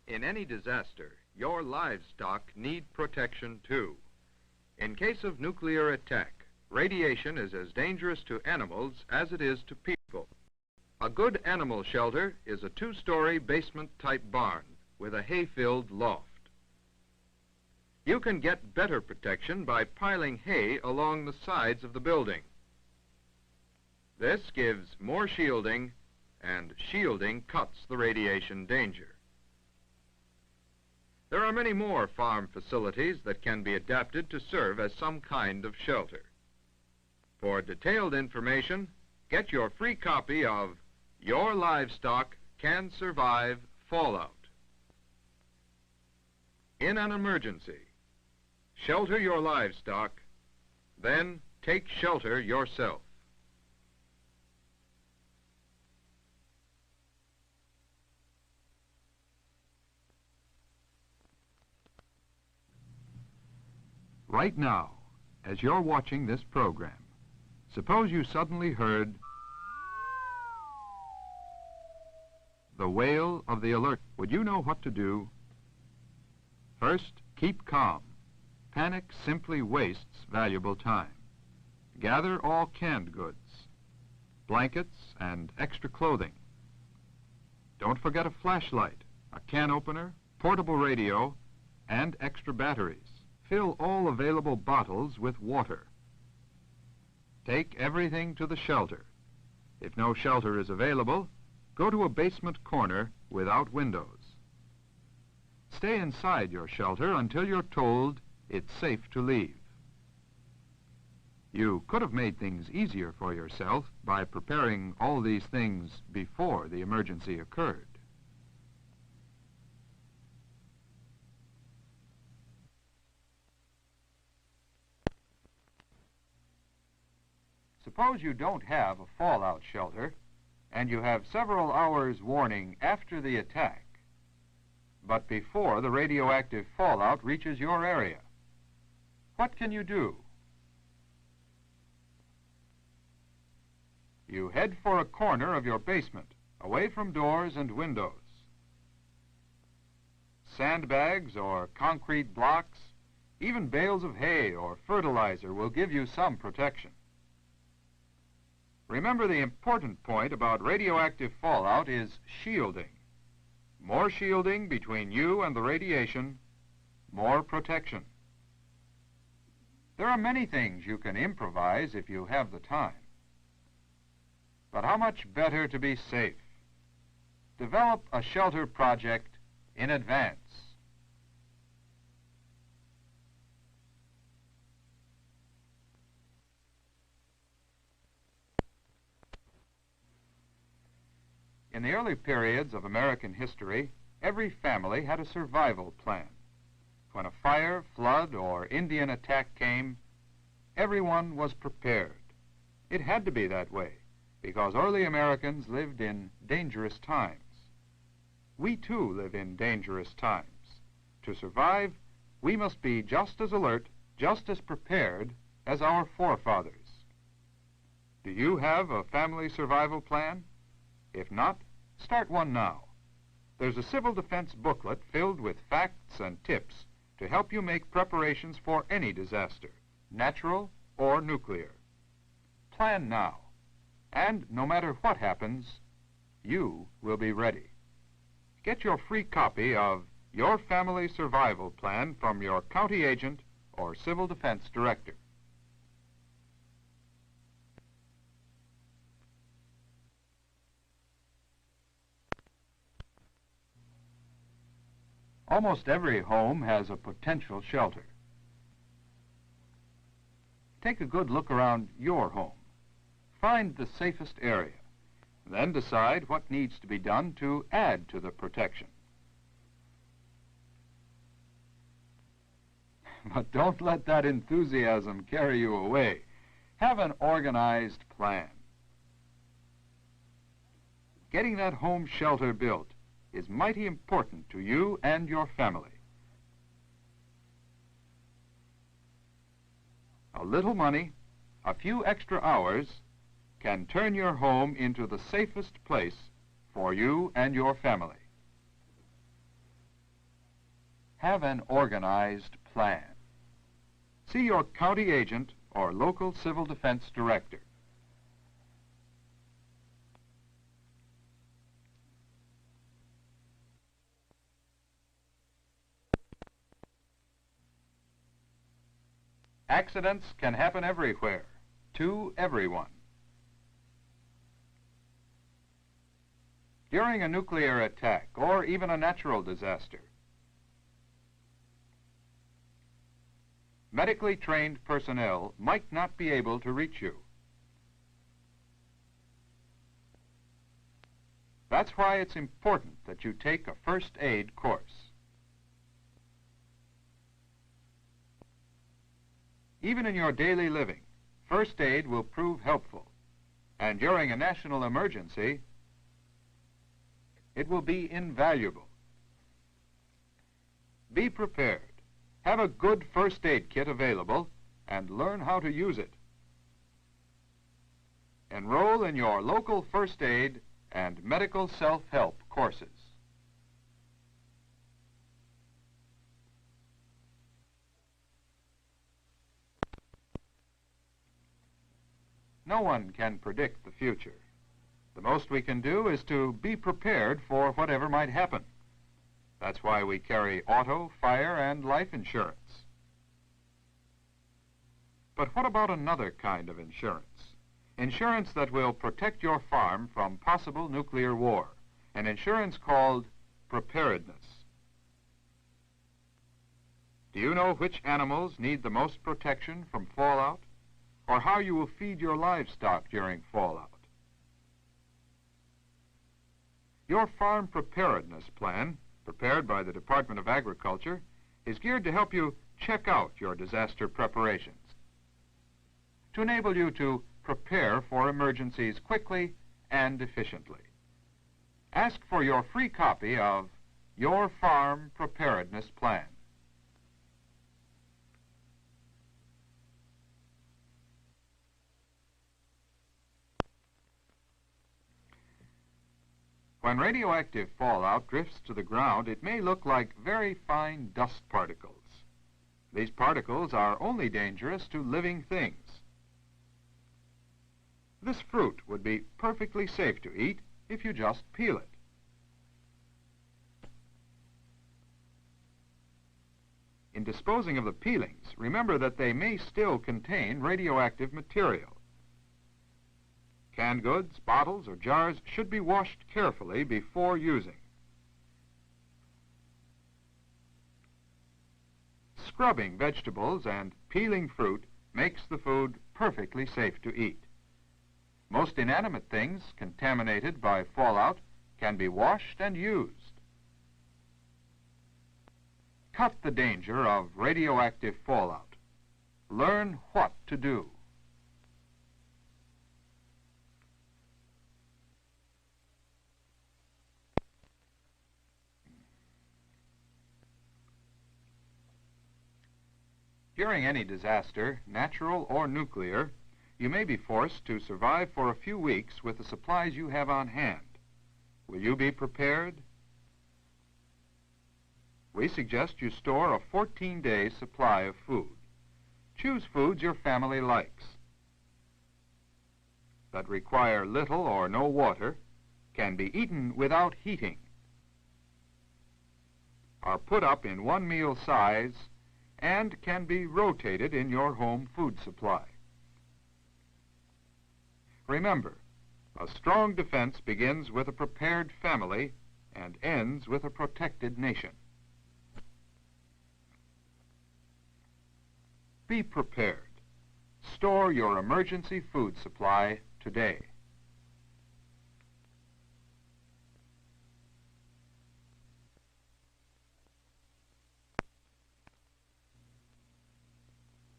In any disaster, your livestock need protection too. In case of nuclear attack, radiation is as dangerous to animals as it is to people. A good animal shelter is a two-story basement-type barn with a hay-filled loft. You can get better protection by piling hay along the sides of the building. This gives more shielding, and shielding cuts the radiation danger. There are many more farm facilities that can be adapted to serve as some kind of shelter. For detailed information, get your free copy of Your Livestock Can Survive Fallout. In an emergency, shelter your livestock, then take shelter yourself. Right now, as you're watching this program, suppose you suddenly heard the wail of the alert. Would you know what to do? First, keep calm. Panic simply wastes valuable time. Gather all canned goods, blankets, and extra clothing. Don't forget a flashlight, a can opener, portable radio, and extra batteries. Fill all available bottles with water. Take everything to the shelter. If no shelter is available, go to a basement corner without windows. Stay inside your shelter until you're told it's safe to leave. You could have made things easier for yourself by preparing all these things before the emergency occurred. Suppose you don't have a fallout shelter, and you have several hours warning after the attack, but before the radioactive fallout reaches your area. What can you do? You head for a corner of your basement, away from doors and windows. Sandbags or concrete blocks, even bales of hay or fertilizer will give you some protection. Remember, the important point about radioactive fallout is shielding. More shielding between you and the radiation, more protection. There are many things you can improvise if you have the time. But how much better to be safe? Develop a shelter project in advance. In the early periods of American history, every family had a survival plan. When a fire, flood, or Indian attack came, everyone was prepared. It had to be that way, because early Americans lived in dangerous times. We too live in dangerous times. To survive, we must be just as alert, just as prepared as our forefathers. Do you have a family survival plan? If not, start one now. There's a civil defense booklet filled with facts and tips to help you make preparations for any disaster, natural or nuclear. Plan now, and no matter what happens, you will be ready. Get your free copy of Your Family Survival Plan from your county agent or civil defense director. Almost every home has a potential shelter. Take a good look around your home. Find the safest area. Then decide what needs to be done to add to the protection. But don't let that enthusiasm carry you away. Have an organized plan. Getting that home shelter built is mighty important to you and your family. A little money, a few extra hours, can turn your home into the safest place for you and your family. have an organized plan. See your county agent or local civil defense director. Accidents can happen everywhere, to everyone. During a nuclear attack or even a natural disaster, medically trained personnel might not be able to reach you. That's why it's important that you take a first aid course. Even in your daily living, first aid will prove helpful, and during a national emergency, it will be invaluable. Be prepared. Have a good first aid kit available and learn how to use it. Enroll in your local first aid and medical self-help courses. No one can predict the future. The most we can do is to be prepared for whatever might happen. That's why we carry auto, fire, and life insurance. But what about another kind of insurance? Insurance that will protect your farm from possible nuclear war. An insurance called preparedness. Do you know which animals need the most protection from fallout? Or how you will feed your livestock during fallout? Your farm preparedness plan, prepared by the Department of Agriculture, is geared to help you check out your disaster preparations, to enable you to prepare for emergencies quickly and efficiently. Ask for your free copy of Your Farm Preparedness Plan. When radioactive fallout drifts to the ground, it may look like very fine dust particles. These particles are only dangerous to living things. This fruit would be perfectly safe to eat if you just peel it. In disposing of the peelings, remember that they may still contain radioactive material. Canned goods, bottles, or jars should be washed carefully before using. Scrubbing vegetables and peeling fruit makes the food perfectly safe to eat. Most inanimate things contaminated by fallout can be washed and used. Cut the danger of radioactive fallout. Learn what to do. During any disaster, natural or nuclear, you may be forced to survive for a few weeks with the supplies you have on hand. Will you be prepared? We suggest you store a 14-day supply of food. Choose foods your family likes, that require little or no water, can be eaten without heating, are put up in one meal size, and can be rotated in your home food supply. Remember, a strong defense begins with a prepared family and ends with a protected nation. Be prepared. Store your emergency food supply today.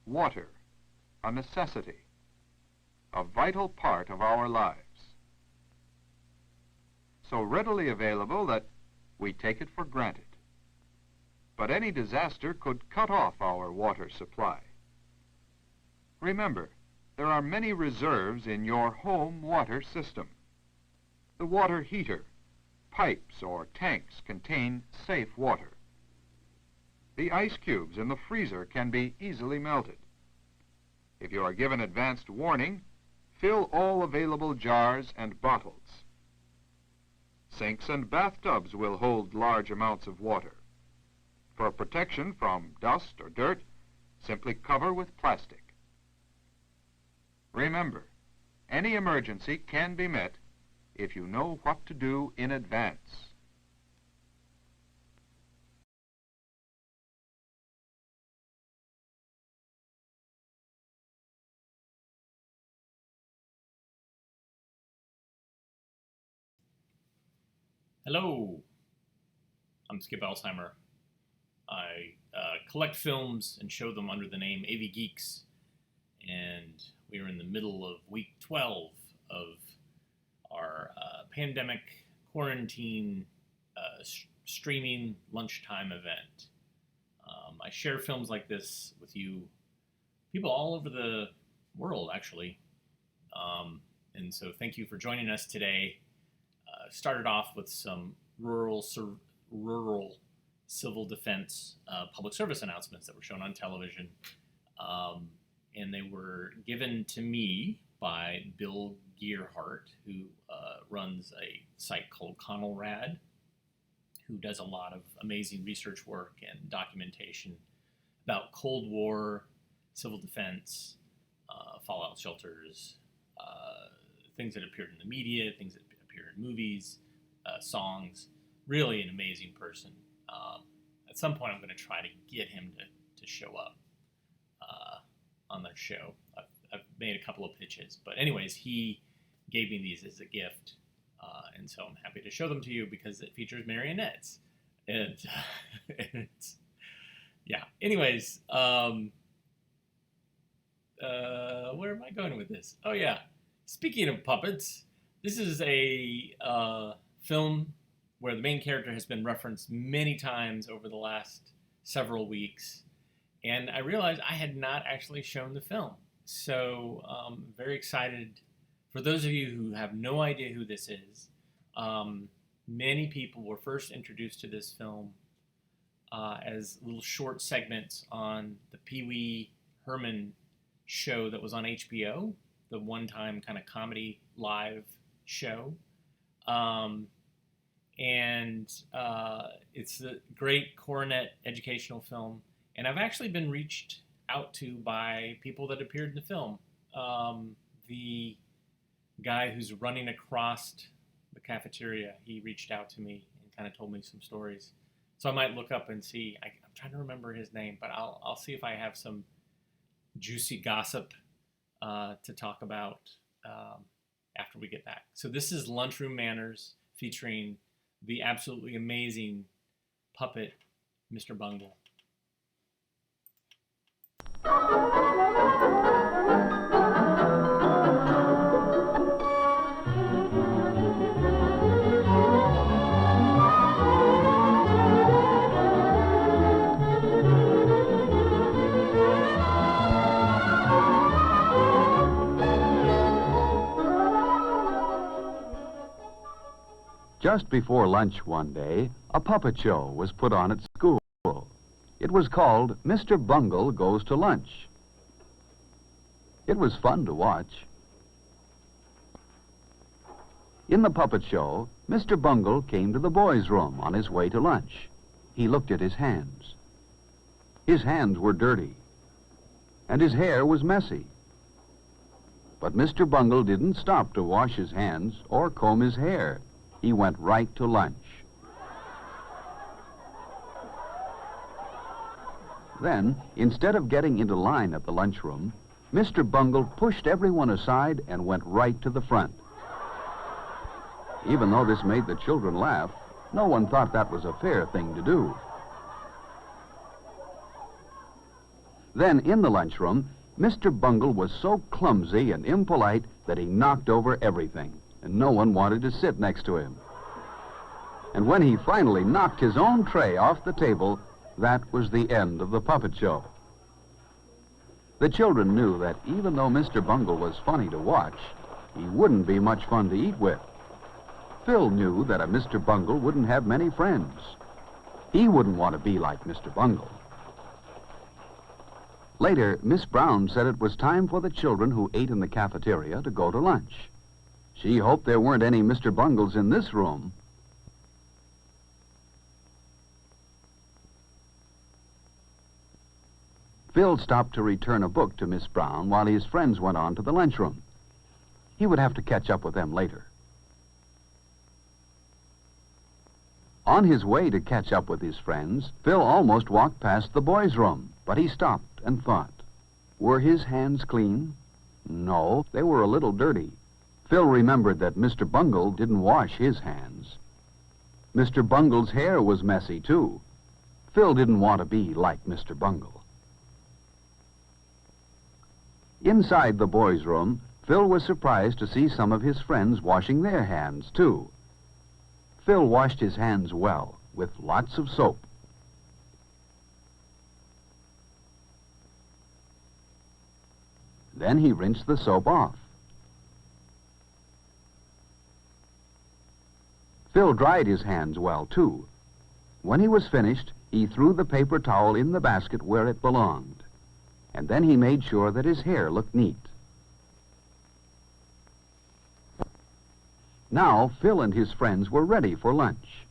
Water, a necessity, a vital part of our lives. So readily available that we take it for granted. But any disaster could cut off our water supply. Remember, there are many reserves in your home water system. The water heater, pipes, or tanks contain safe water. the ice cubes in the freezer can be easily melted. If you are given advanced warning, fill all available jars and bottles. Sinks and bathtubs will hold large amounts of water. For protection from dust or dirt, simply cover with plastic. Remember, any emergency can be met if you know what to do in advance. Hello, I'm Skip Alzheimer. I collect films and show them under the name AV Geeks, and we are in the middle of week 12 of our pandemic quarantine streaming lunchtime event. I share films like this with you, people all over the world actually, and so thank you for joining us today. Started off with some rural civil defense public service announcements that were shown on television. And they were given to me by Bill Gearhart, who runs a site called Connellrad, who does a lot of amazing research work and documentation about Cold War, civil defense, fallout shelters, things that appeared in the media, things that appear in movies, songs. Really an amazing person. At some point I'm going to try to get him to show up on their show. I've made a couple of pitches, but anyways, he gave me these as a gift, and so I'm happy to show them to you because it features marionettes. And it's, yeah. Anyways, where am I going with this? Oh yeah, speaking of puppets, this is a film where the main character has been referenced many times over the last several weeks. And I realized I had not actually shown the film. So very excited. For those of you who have no idea who this is, many people were first introduced to this film as little short segments on the Pee Wee Herman show that was on HBO, the one-time kind of comedy live show. It's a great coronet educational film. And I've actually been reached out to by people that appeared in the film. The guy who's running across the cafeteria, he reached out to me and kind of told me some stories. So I might look up and see. I'm trying to remember his name, but I'll see if I have some juicy gossip to talk about after we get back. So this is Lunchroom Manners, featuring the absolutely amazing puppet, Mr. Bungle. Just before lunch one day, a puppet show was put on at school. It was called Mr. Bungle Goes to Lunch. It was fun to watch. In the puppet show, Mr. Bungle came to the boys' room on his way to lunch. He looked at his hands. His hands were dirty, and his hair was messy. But Mr. Bungle didn't stop to wash his hands or comb his hair. He went right to lunch. Then, instead of getting into line at the lunchroom, Mr. Bungle pushed everyone aside and went right to the front. Even though this made the children laugh, no one thought that was a fair thing to do. Then, in the lunchroom, Mr. Bungle was so clumsy and impolite that he knocked over everything, and no one wanted to sit next to him. And when he finally knocked his own tray off the table, that was the end of the puppet show. The children knew that even though Mr. Bungle was funny to watch, he wouldn't be much fun to eat with. Phil knew that a Mr. Bungle wouldn't have many friends. He wouldn't want to be like Mr. Bungle. Later, Miss Brown said it was time for the children who ate in the cafeteria to go to lunch. She hoped there weren't any Mr. Bungles in this room. Phil stopped to return a book to Miss Brown while his friends went on to the lunchroom. He would have to catch up with them later. On his way to catch up with his friends, Phil almost walked past the boys' room, but he stopped and thought. Were his hands clean? No, they were a little dirty. Phil remembered that Mr. Bungle didn't wash his hands. Mr. Bungle's hair was messy, too. Phil didn't want to be like Mr. Bungle. Inside the boys' room, Phil was surprised to see some of his friends washing their hands, too. Phil washed his hands well, with lots of soap. Then he rinsed the soap off. Phil dried his hands well, too. When he was finished, he threw the paper towel in the basket where it belonged. And then he made sure that his hair looked neat. Now, Phil and his friends were ready for lunch.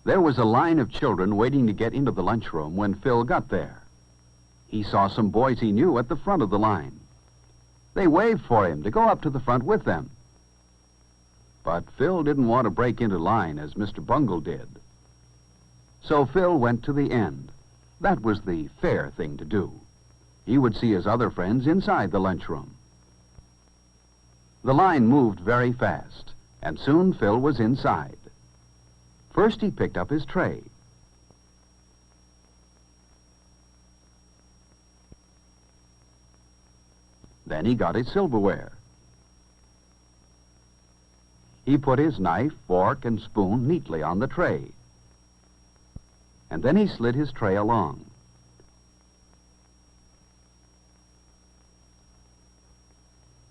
There was a line of children waiting to get into the lunchroom when Phil got there. He saw some boys he knew at the front of the line. They waved for him to go up to the front with them. But Phil didn't want to break into line as Mr. Bungle did. So Phil went to the end. That was the fair thing to do. He would see his other friends inside the lunchroom. The line moved very fast, and soon Phil was inside. First he picked up his tray. Then he got his silverware. He put his knife, fork, and spoon neatly on the tray. And then he slid his tray along.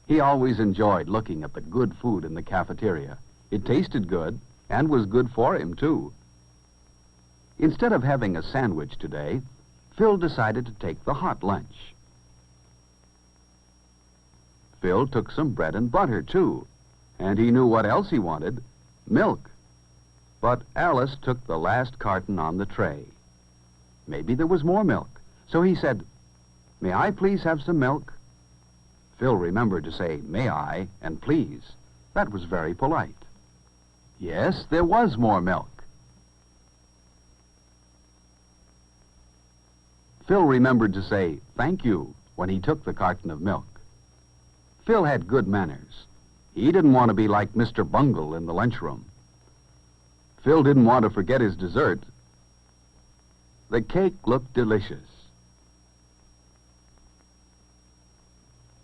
He always enjoyed looking at the good food in the cafeteria. It tasted good, and was good for him, too. Instead of having a sandwich today, Phil decided to take the hot lunch. Phil took some bread and butter, too, and he knew what else he wanted, milk. But Alice took the last carton on the tray. Maybe there was more milk, so he said, "May I please have some milk?" Phil remembered to say, "May I?" and "please." That was very polite. Yes, there was more milk. Phil remembered to say, "Thank you," when he took the carton of milk. Phil had good manners. He didn't want to be like Mr. Bungle in the lunchroom. Phil didn't want to forget his dessert. The cake looked delicious.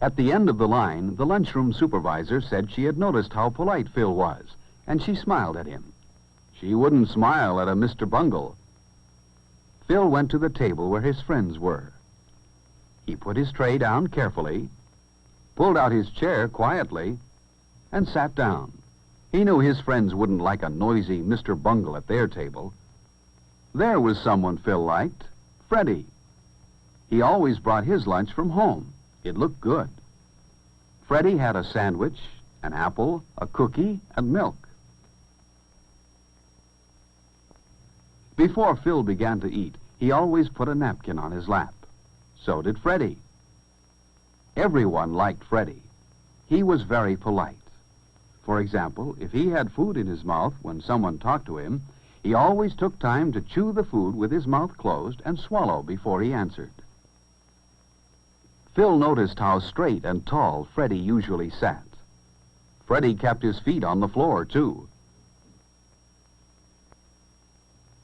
At the end of the line, the lunchroom supervisor said she had noticed how polite Phil was, and she smiled at him. She wouldn't smile at a Mr. Bungle. Phil went to the table where his friends were. He put his tray down carefully, pulled out his chair quietly, and sat down. He knew his friends wouldn't like a noisy Mr. Bungle at their table. There was someone Phil liked, Freddie. He always brought his lunch from home. It looked good. Freddie had a sandwich, an apple, a cookie, and milk. Before Phil began to eat, he always put a napkin on his lap. So did Freddie. Everyone liked Freddie. He was very polite. For example, if he had food in his mouth when someone talked to him, he always took time to chew the food with his mouth closed and swallow before he answered. Phil noticed how straight and tall Freddie usually sat. Freddie kept his feet on the floor, too.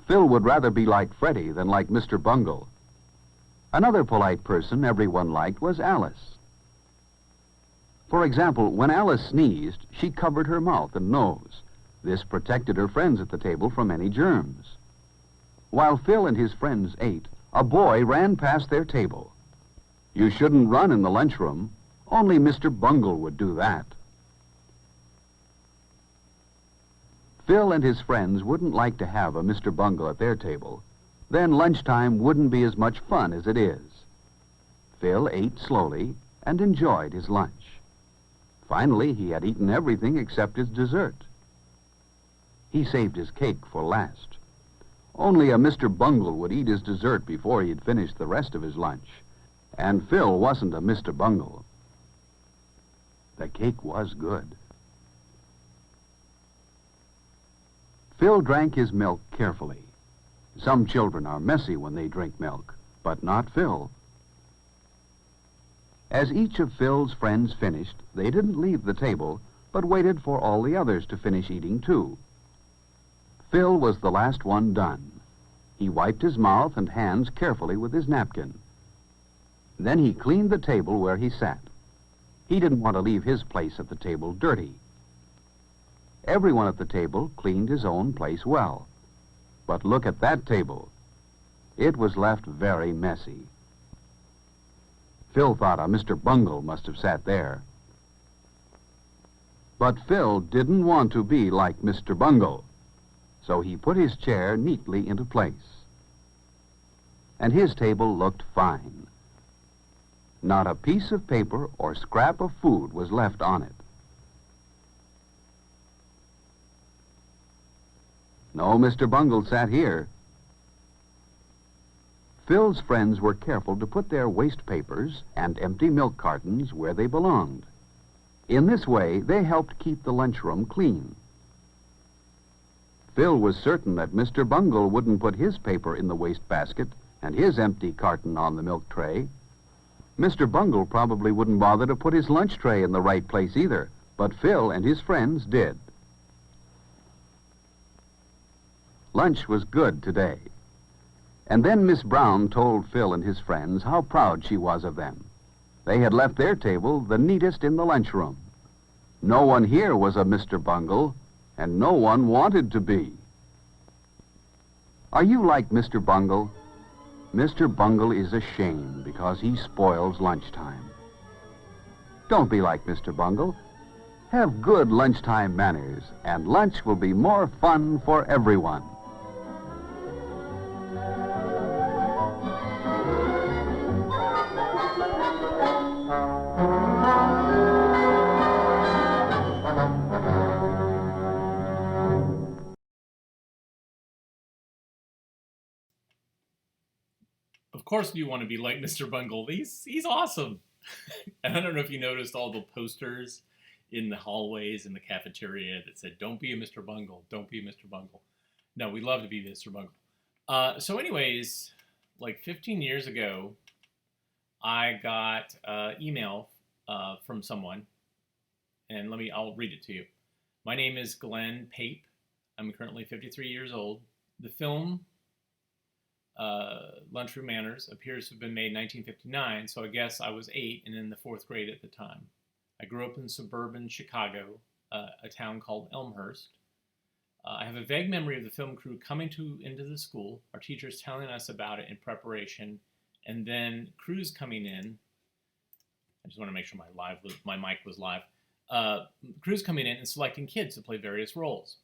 Phil would rather be like Freddie than like Mr. Bungle. Another polite person everyone liked was Alice. For example, when Alice sneezed, she covered her mouth and nose. This protected her friends at the table from any germs. While Phil and his friends ate, a boy ran past their table. You shouldn't run in the lunchroom. Only Mr. Bungle would do that. Phil and his friends wouldn't like to have a Mr. Bungle at their table. Then lunchtime wouldn't be as much fun as it is. Phil ate slowly and enjoyed his lunch. Finally, he had eaten everything except his dessert. He saved his cake for last. Only a Mr. Bungle would eat his dessert before he'd finished the rest of his lunch. And Phil wasn't a Mr. Bungle. The cake was good. Phil drank his milk carefully. Some children are messy when they drink milk, but not Phil. As each of Phil's friends finished, they didn't leave the table, but waited for all the others to finish eating too. Phil was the last one done. He wiped his mouth and hands carefully with his napkin. Then he cleaned the table where he sat. He didn't want to leave his place at the table dirty. Everyone at the table cleaned his own place well. But look at that table. It was left very messy. Phil thought a Mr. Bungle must have sat there. But Phil didn't want to be like Mr. Bungle, so he put his chair neatly into place. And his table looked fine. Not a piece of paper or scrap of food was left on it. No Mr. Bungle sat here. Phil's friends were careful to put their waste papers and empty milk cartons where they belonged. In this way, they helped keep the lunchroom clean. Phil was certain that Mr. Bungle wouldn't put his paper in the waste basket and his empty carton on the milk tray. Mr. Bungle probably wouldn't bother to put his lunch tray in the right place either, but Phil and his friends did. Lunch was good today. And then Miss Brown told Phil and his friends how proud she was of them. They had left their table the neatest in the lunchroom. No one here was a Mr. Bungle, and no one wanted to be. Are you like Mr. Bungle? Mr. Bungle is a shame because he spoils lunchtime. Don't be like Mr. Bungle. Have good lunchtime manners, and lunch will be more fun for everyone. Of course you want to be like Mr. Bungle. He's awesome. And I don't know if you noticed all the posters in the hallways in the cafeteria that said, "Don't be a Mr. Bungle. Don't be a Mr. Bungle." No, we love to be Mr. Bungle. So anyways, like 15 years ago, I got email from someone, and I'll read it to you. My name is Glenn Pape. I'm currently 53 years old. The film Lunchroom Manners appears to have been made in 1959, so I guess I was 8 and in the 4th grade at the time. I grew up in suburban Chicago, a town called Elmhurst. I have a vague memory of the film crew coming into the school, our teachers telling us about it in preparation, and then crews coming in. I just want to make sure my mic was live. Crews coming in and selecting kids to play various roles.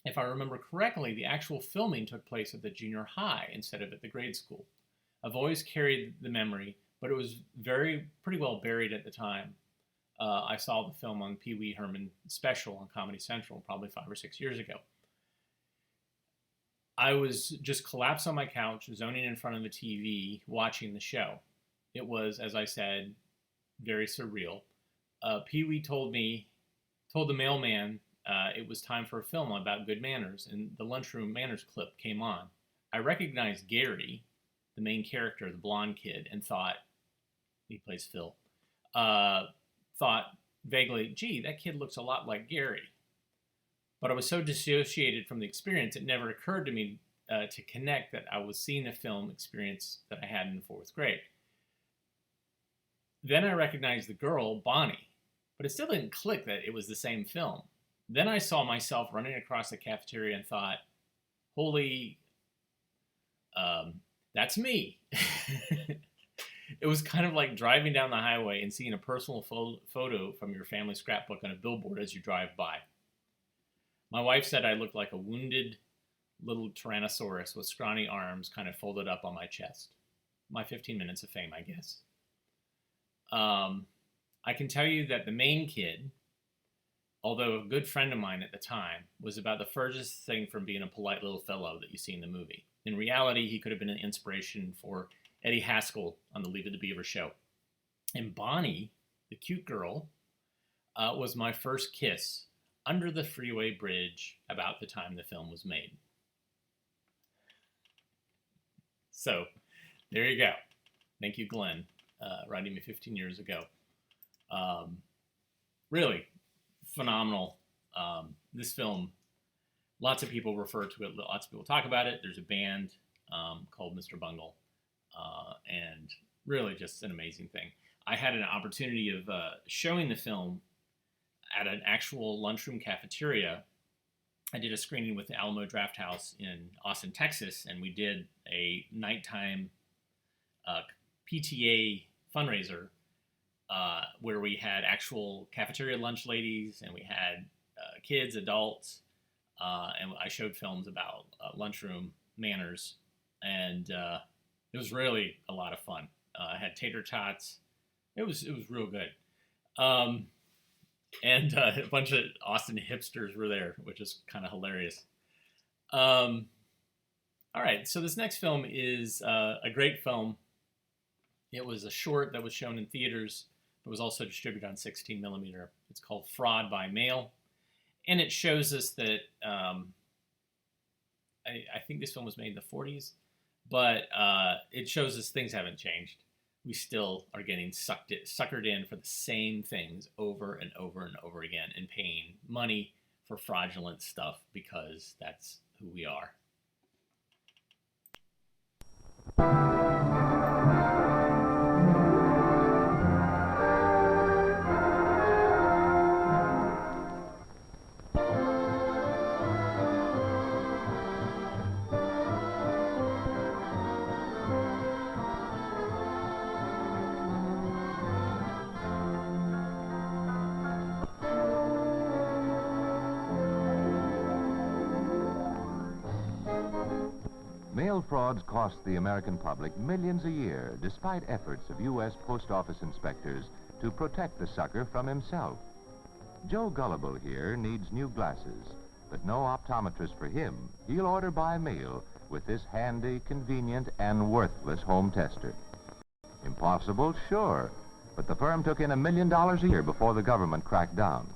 If I remember correctly, the actual filming took place at the junior high instead of at the grade school. I've always carried the memory, but it was pretty well buried at the time. I saw the film on Pee Wee Herman special on Comedy Central probably 5 or 6 years ago. I was just collapsed on my couch, zoning in front of the TV, watching the show. It was, as I said, very surreal. Pee Wee told the mailman it was time for a film about good manners, and the Lunchroom Manners clip came on. I recognized Gary, the main character, the blonde kid, and thought, he plays Phil, thought vaguely, gee, that kid looks a lot like Gary. But I was so dissociated from the experience, it never occurred to me to connect that I was seeing a film experience that I had in the 4th grade. Then I recognized the girl, Bonnie, but it still didn't click that it was the same film. Then I saw myself running across the cafeteria and thought, holy, that's me. It was kind of like driving down the highway and seeing a personal photo from your family scrapbook on a billboard as you drive by. My wife said I looked like a wounded little Tyrannosaurus with scrawny arms kind of folded up on my chest. My 15 minutes of fame, I guess. I can tell you that the main kid, although a good friend of mine at the time, was about the furthest thing from being a polite little fellow that you see in the movie. In reality, he could have been an inspiration for Eddie Haskell on the Leave It to Beaver show. And Bonnie, the cute girl, was my first kiss under the freeway bridge about the time the film was made. So, there you go. Thank you, Glenn, writing me 15 years ago. Really phenomenal. This film, lots of people refer to it, lots of people talk about it. There's a band called Mr. Bungle, and really just an amazing thing. I had an opportunity of showing the film at an actual lunchroom cafeteria. I did a screening with the Alamo Drafthouse in Austin, Texas, and we did a nighttime PTA fundraiser where we had actual cafeteria lunch ladies, and we had kids, adults, and I showed films about Lunchroom Manners, and it was really a lot of fun. I had tater tots. It was real good. And a bunch of Austin hipsters were there, which is kind of hilarious. All right, so this next film is a great film. It was a short that was shown in theaters, but was also distributed on 16 millimeter. It's called Fraud by Mail, and it shows us that I think this film was made in the 40s, but it shows us things haven't changed. We still are getting suckered in for the same things over and over and over again and paying money for fraudulent stuff because that's who we are. Mail frauds cost the American public millions a year, despite efforts of U.S. Post Office inspectors to protect the sucker from himself. Joe Gullible here needs new glasses, but no optometrist for him. He'll order by mail with this handy, convenient, and worthless home tester. Impossible? Sure. But the firm took in $1 million a year before the government cracked down.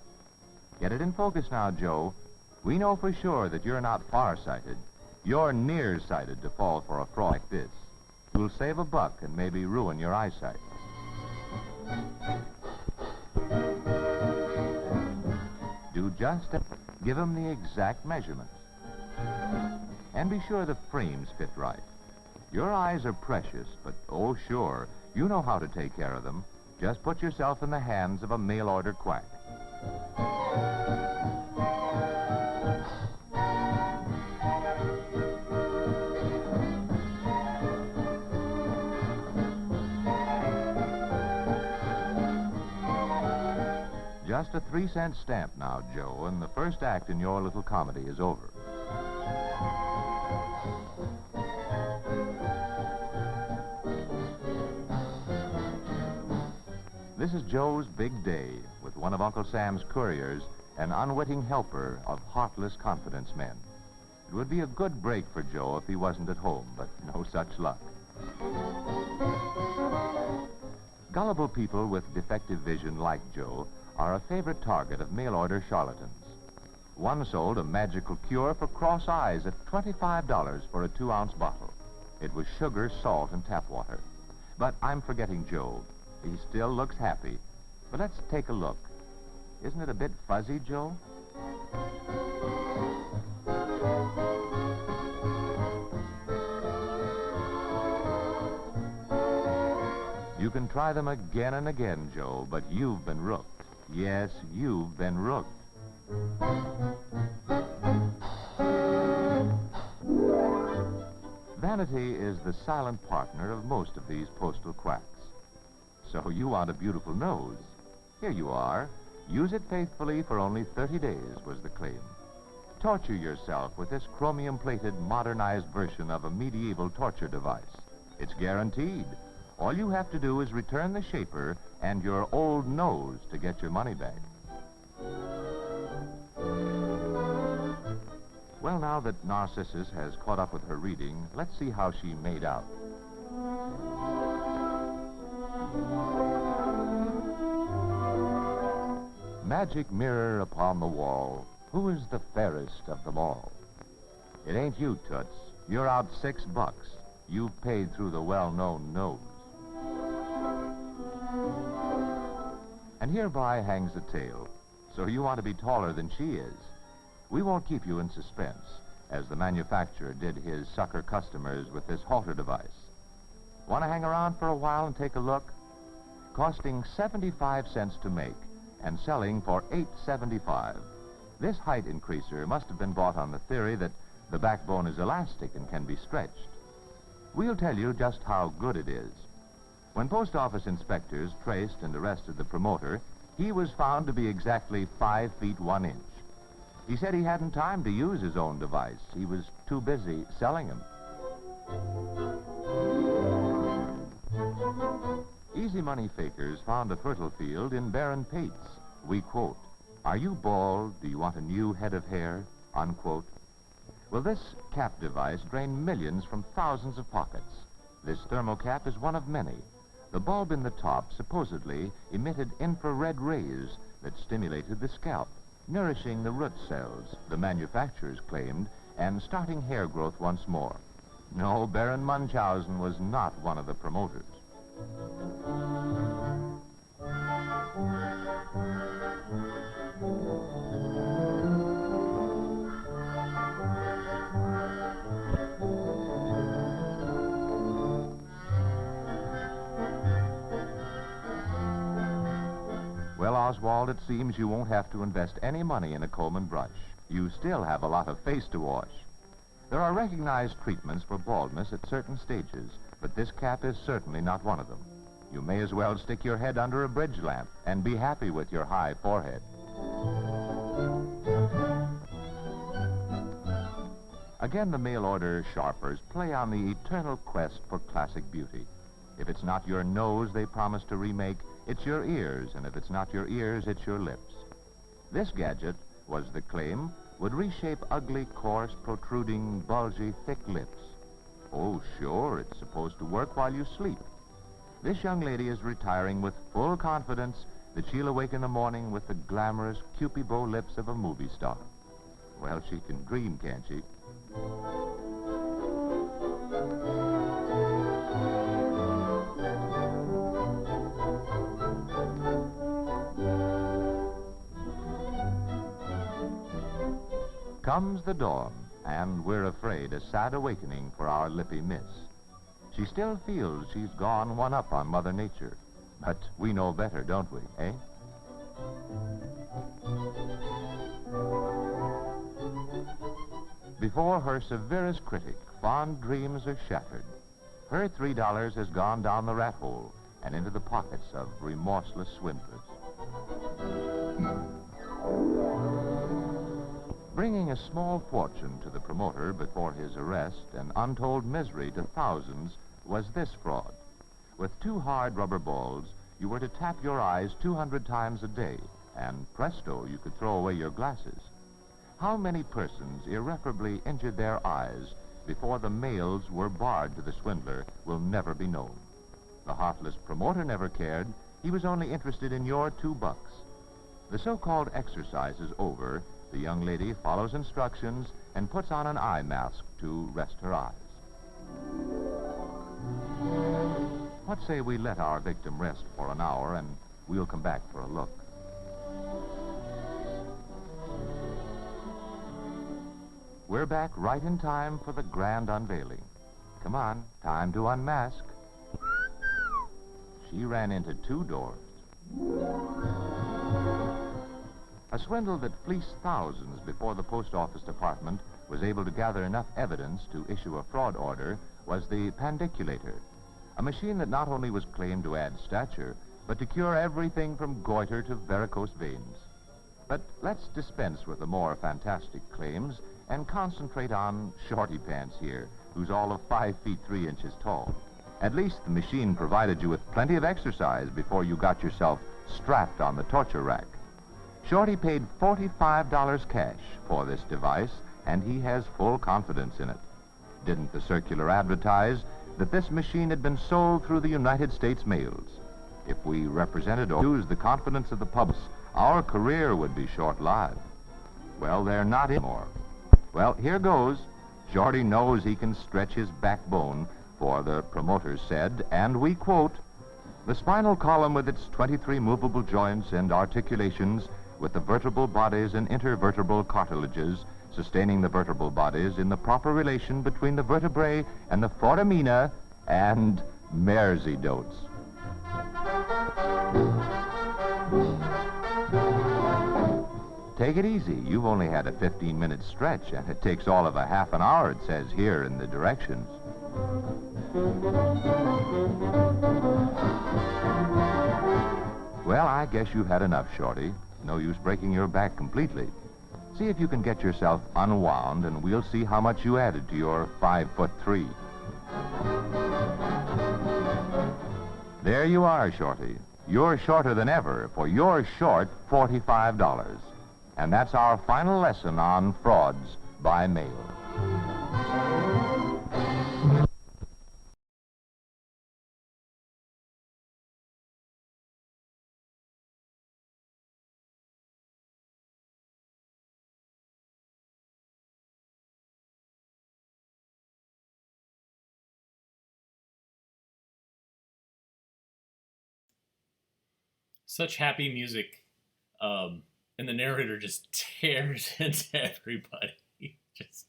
Get it in focus now, Joe. We know for sure that you're not far-sighted. You're nearsighted to fall for a fraud like this. You'll save $1 and maybe ruin your eyesight. Do just give them the exact measurements. And be sure the frames fit right. Your eyes are precious, but oh sure, you know how to take care of them. Just put yourself in the hands of a mail-order quack. Just a 3-cent stamp now, Joe, and the first act in your little comedy is over. This is Joe's big day, with one of Uncle Sam's couriers, an unwitting helper of heartless confidence men. It would be a good break for Joe if he wasn't at home, but no such luck. Gullible people with defective vision like Joe are a favorite target of mail-order charlatans. One sold a magical cure for cross eyes at $25 for a 2-ounce bottle. It was sugar, salt, and tap water. But I'm forgetting Joe. He still looks happy. But let's take a look. Isn't it a bit fuzzy, Joe? You can try them again and again, Joe, but you've been rooked. Yes, you've been rooked. Vanity is the silent partner of most of these postal quacks. So you want a beautiful nose. Here you are. Use it faithfully for only 30 days, was the claim. Torture yourself with this chromium-plated, modernized version of a medieval torture device. It's guaranteed. All you have to do is return the shaper and your old nose to get your money back. Well, now that Narcissus has caught up with her reading, let's see how she made out. Magic mirror upon the wall, who is the fairest of them all? It ain't you, Toots. You're out $6. You've paid through the well-known nose. And hereby hangs the tale. So you want to be taller than she is. We won't keep you in suspense, as the manufacturer did his sucker customers with this halter device. Want to hang around for a while and take a look? Costing 75 cents to make and selling for $8.75. This height increaser must have been bought on the theory that the backbone is elastic and can be stretched. We'll tell you just how good it is. When post office inspectors traced and arrested the promoter, he was found to be exactly 5 feet 1 inch. He said he hadn't time to use his own device. He was too busy selling them. Easy money fakers found a fertile field in barren pates. We quote, "Are you bald? Do you want a new head of hair?" Unquote. Well, this cap device drained millions from thousands of pockets. This thermocap is one of many. The bulb in the top supposedly emitted infrared rays that stimulated the scalp, nourishing the root cells, the manufacturers claimed, and starting hair growth once more. No, Baron Munchausen was not one of the promoters. Well, Oswald, it seems you won't have to invest any money in a comb and brush. You still have a lot of face to wash. There are recognized treatments for baldness at certain stages, but this cap is certainly not one of them. You may as well stick your head under a bridge lamp and be happy with your high forehead. Again, the mail-order sharpers play on the eternal quest for classic beauty. If it's not your nose they promise to remake, it's your ears, and if it's not your ears, it's your lips. This gadget, was the claim, would reshape ugly, coarse, protruding, bulgy, thick lips. Oh, sure, it's supposed to work while you sleep. This young lady is retiring with full confidence that she'll awake in the morning with the glamorous, cupid-bow lips of a movie star. Well, she can dream, can't she? Comes the dawn, and we're afraid a sad awakening for our lippy miss. She still feels she's gone one up on Mother Nature. But we know better, don't we, eh? Before her severest critic, fond dreams are shattered. Her $3 has gone down the rat hole and into the pockets of remorseless swindlers. Bringing a small fortune to the promoter before his arrest and untold misery to thousands was this fraud. With 2 hard rubber balls, you were to tap your eyes 200 times a day, and presto, you could throw away your glasses. How many persons irreparably injured their eyes before the mails were barred to the swindler will never be known. The heartless promoter never cared. He was only interested in your $2. The so-called exercise is over. The young lady follows instructions and puts on an eye mask to rest her eyes. What say we let our victim rest for an hour and we'll come back for a look. We're back right in time for the grand unveiling. Come on, time to unmask. She ran into 2 doors. A swindle that fleeced thousands before the post office department was able to gather enough evidence to issue a fraud order was the pandiculator, a machine that not only was claimed to add stature, but to cure everything from goiter to varicose veins. But let's dispense with the more fantastic claims and concentrate on Shorty Pants here, who's all of 5 feet 3 inches tall. At least the machine provided you with plenty of exercise before you got yourself strapped on the torture rack. Shorty paid $45 cash for this device, and he has full confidence in it. Didn't the circular advertise that this machine had been sold through the United States mails? If we represented or used the confidence of the public, our career would be short-lived. Well, they're not anymore. Well, here goes. Shorty knows he can stretch his backbone, for the promoters said, and we quote, "The spinal column with its 23 movable joints and articulations, with the vertebral bodies and intervertebral cartilages, sustaining the vertebral bodies in the proper relation between the vertebrae and the foramina and Merzidotes." Take it easy. You've only had a 15-minute stretch, and it takes all of a half an hour, it says here in the directions. Well, I guess you've had enough, Shorty. No use breaking your back completely. See if you can get yourself unwound, and we'll see how much you added to your 5'3". There you are, Shorty. You're shorter than ever, for you're short $45. And that's our final lesson on frauds by mail. Such happy music. And the narrator just tears into everybody. Just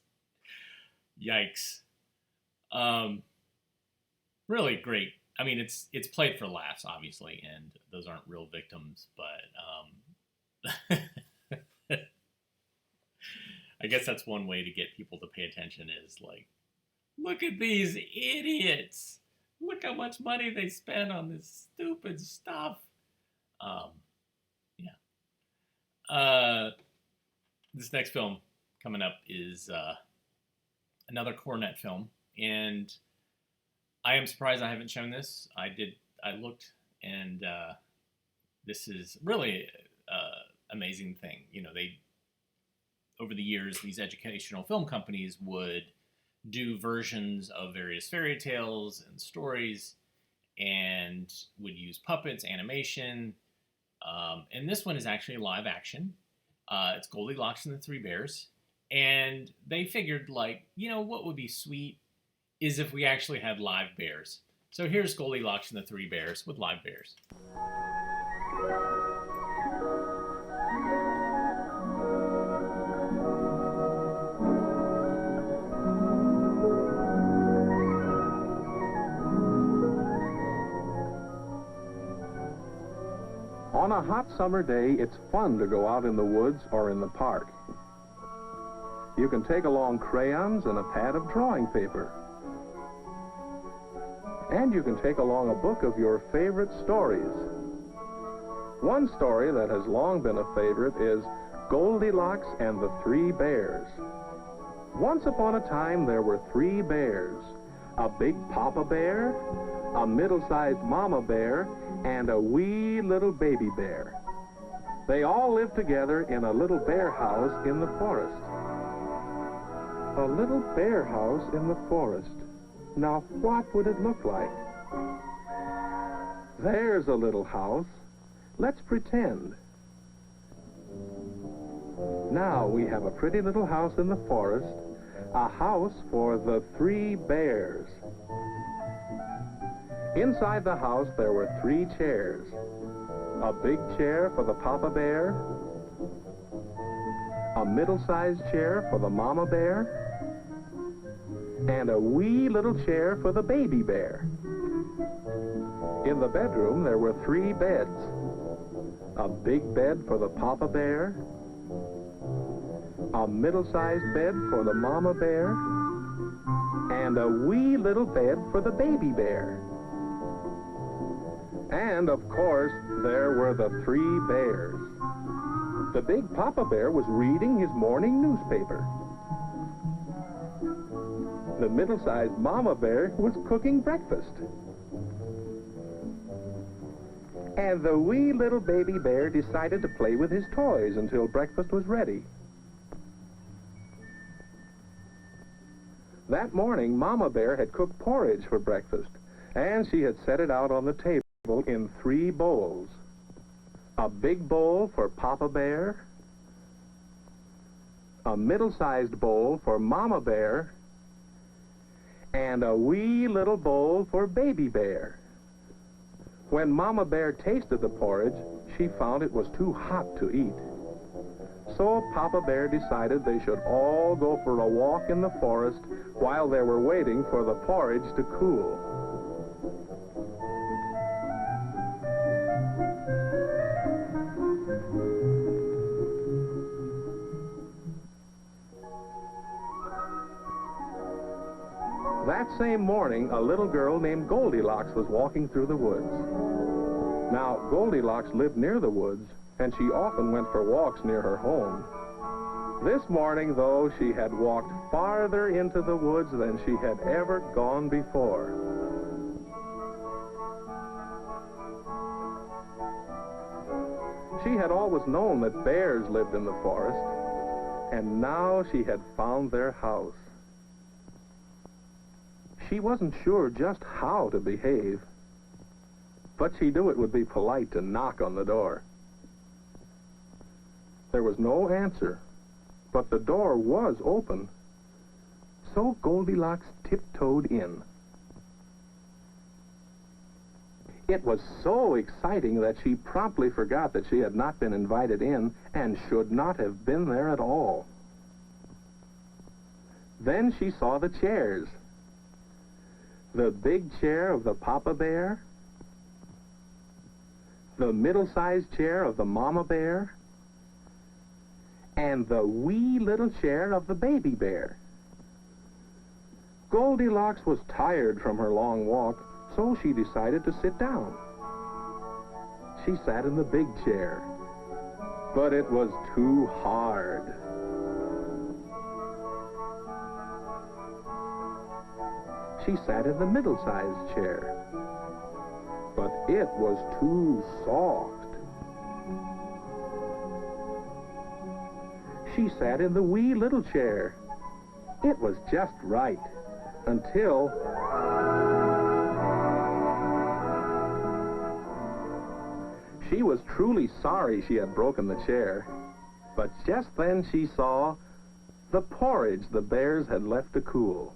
yikes. Really great. I mean, it's played for laughs, obviously, and those aren't real victims, but I guess that's one way to get people to pay attention is like, look at these idiots. Look how much money they spend on this stupid stuff. This next film coming up is another Cornet film, and I am surprised I haven't shown this. I looked, and this is really amazing thing. You know, over the years, these educational film companies would do versions of various fairy tales and stories, and would use puppets, animation. And this one is actually live action. It's Goldilocks and the Three Bears. And they figured, like, you know, what would be sweet is if we actually had live bears. So here's Goldilocks and the Three Bears with live bears. On a hot summer day, it's fun to go out in the woods or in the park. You can take along crayons and a pad of drawing paper. And you can take along a book of your favorite stories. One story that has long been a favorite is Goldilocks and the Three Bears. Once upon a time, there were 3 bears. A big papa bear, a middle-sized mama bear, and a wee little baby bear. They all lived together in a little bear house in the forest. A little bear house in the forest. Now, what would it look like? There's a little house. Let's pretend. Now we have a pretty little house in the forest, a house for the 3 bears. Inside the house, there were 3 chairs. A big chair for the papa bear, a middle-sized chair for the mama bear, and a wee little chair for the baby bear. In the bedroom, there were 3 beds. A big bed for the papa bear, a middle-sized bed for the mama bear, and a wee little bed for the baby bear. And, of course, there were the 3 bears. The big Papa Bear was reading his morning newspaper. The middle-sized Mama Bear was cooking breakfast. And the wee little baby bear decided to play with his toys until breakfast was ready. That morning, Mama Bear had cooked porridge for breakfast, and she had set it out on the table in 3 bowls. A big bowl for Papa Bear, a middle-sized bowl for Mama Bear, and a wee little bowl for Baby Bear. When Mama Bear tasted the porridge, she found it was too hot to eat. So Papa Bear decided they should all go for a walk in the forest while they were waiting for the porridge to cool. That same morning, a little girl named Goldilocks was walking through the woods. Now, Goldilocks lived near the woods, and she often went for walks near her home. This morning, though, she had walked farther into the woods than she had ever gone before. She had always known that bears lived in the forest, and now she had found their house. She wasn't sure just how to behave, but she knew it would be polite to knock on the door. There was no answer, but the door was open, so Goldilocks tiptoed in. It was so exciting that she promptly forgot that she had not been invited in and should not have been there at all. Then she saw the chairs. The big chair of the Papa Bear, the middle-sized chair of the Mama Bear, and the wee little chair of the Baby Bear. Goldilocks was tired from her long walk, so she decided to sit down. She sat in the big chair, but it was too hard. She sat in the middle-sized chair, but it was too soft. She sat in the wee little chair. It was just right, until... She was truly sorry she had broken the chair, but just then she saw the porridge the bears had left to cool.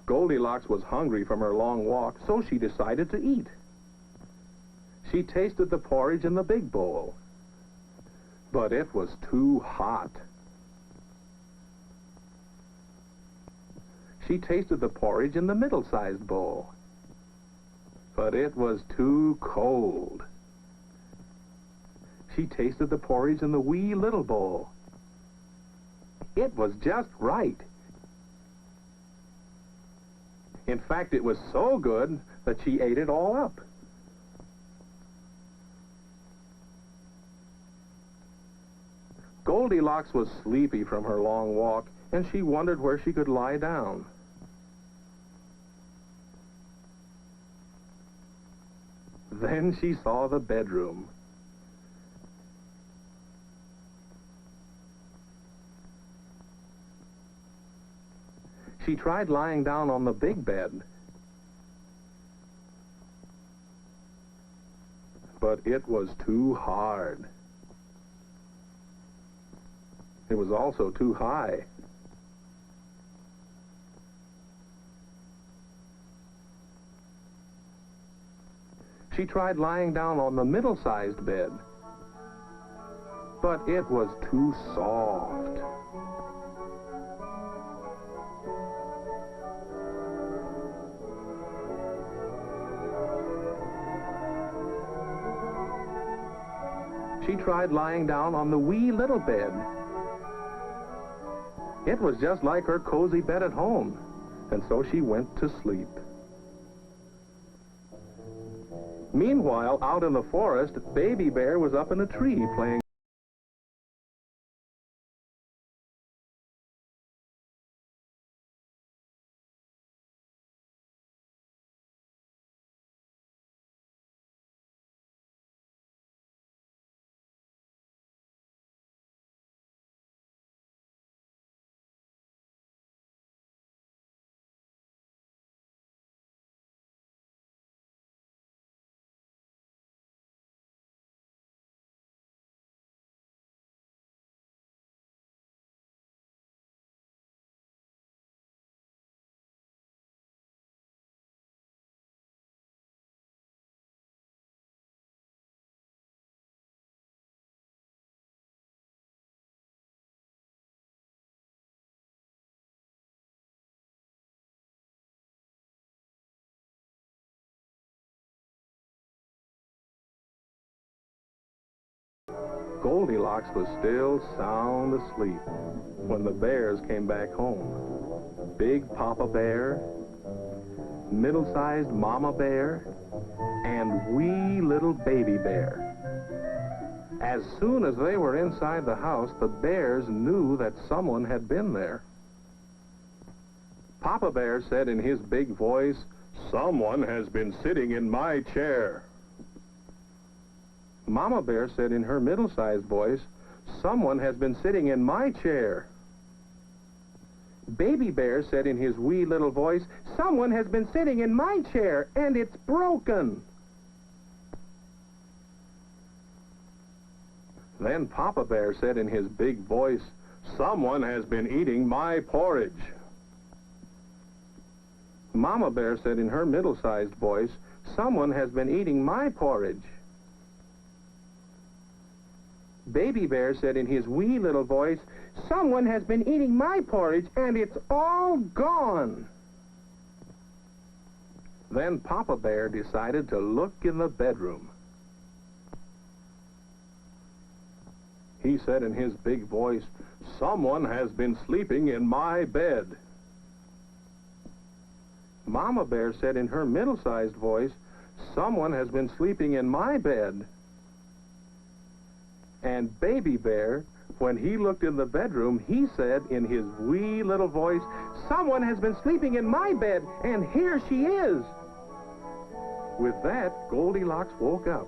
Goldilocks was hungry from her long walk, so she decided to eat. She tasted the porridge in the big bowl, but it was too hot. She tasted the porridge in the middle-sized bowl, but it was too cold. She tasted the porridge in the wee little bowl. It was just right. In fact, it was so good that she ate it all up. Goldilocks was sleepy from her long walk, and she wondered where she could lie down. Then she saw the bedroom. She tried lying down on the big bed, but it was too hard. It was also too high. She tried lying down on the middle-sized bed, but it was too soft. She tried lying down on the wee little bed. It was just like her cozy bed at home, and so she went to sleep. Meanwhile, out in the forest, Baby Bear was up in a tree playing Goldilocks was still sound asleep when the bears came back home. Big Papa Bear, middle-sized Mama Bear, and wee little Baby Bear. As soon as they were inside the house, the bears knew that someone had been there. Papa Bear said in his big voice, "Someone has been sitting in my chair." Mama Bear said in her middle-sized voice, "Someone has been sitting in my chair." Baby Bear said in his wee little voice, "Someone has been sitting in my chair, and it's broken." Then Papa Bear said in his big voice, "Someone has been eating my porridge." Mama Bear said in her middle-sized voice, "Someone has been eating my porridge." Baby Bear said in his wee little voice, "Someone has been eating my porridge, and it's all gone." Then Papa Bear decided to look in the bedroom. He said in his big voice, "Someone has been sleeping in my bed." Mama Bear said in her middle-sized voice, "Someone has been sleeping in my bed." And Baby Bear, when he looked in the bedroom, he said in his wee little voice, "Someone has been sleeping in my bed, and here she is." With that, Goldilocks woke up.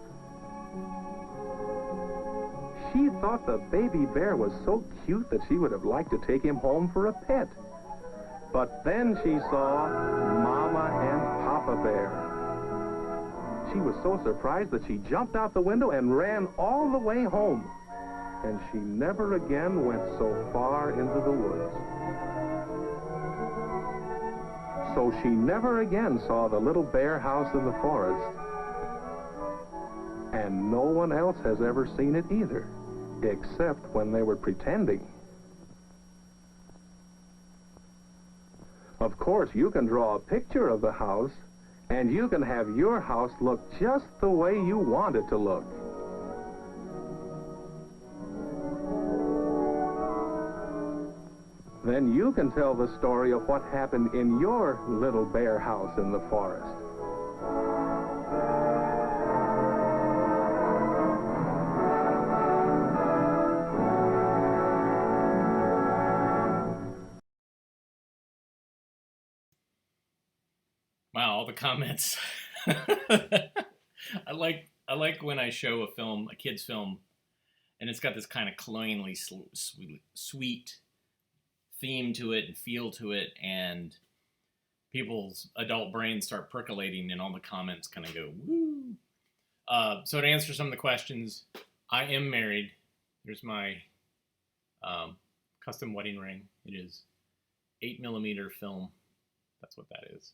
She thought the Baby Bear was so cute that she would have liked to take him home for a pet. But then she saw Mama and Papa Bear. She was so surprised that she jumped out the window and ran all the way home. And she never again went so far into the woods. So she never again saw the little bear house in the forest. And no one else has ever seen it either, except when they were pretending. Of course, you can draw a picture of the house, and you can have your house look just the way you want it to look. Then you can tell the story of what happened in your little bear house in the forest. Wow, all the comments. I like when I show a film, a kid's film, and it's got this kind of cloyingly sweet theme to it and feel to it, and people's adult brains start percolating, and all the comments kind of go, woo. So to answer some of the questions, I am married. There's my custom wedding ring. It is 8mm film. That's what that is.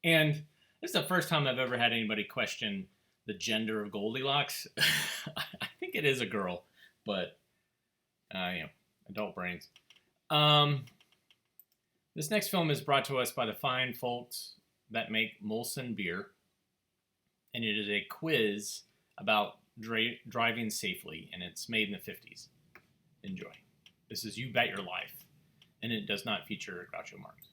And this is the first time I've ever had anybody question the gender of Goldilocks. I think it is a girl, but, adult brains. This next film is brought to us by the fine folks that make Molson beer, and it is a quiz about driving safely, and it's made in the 50s. Enjoy. This is You Bet Your Life, and it does not feature Groucho Marx.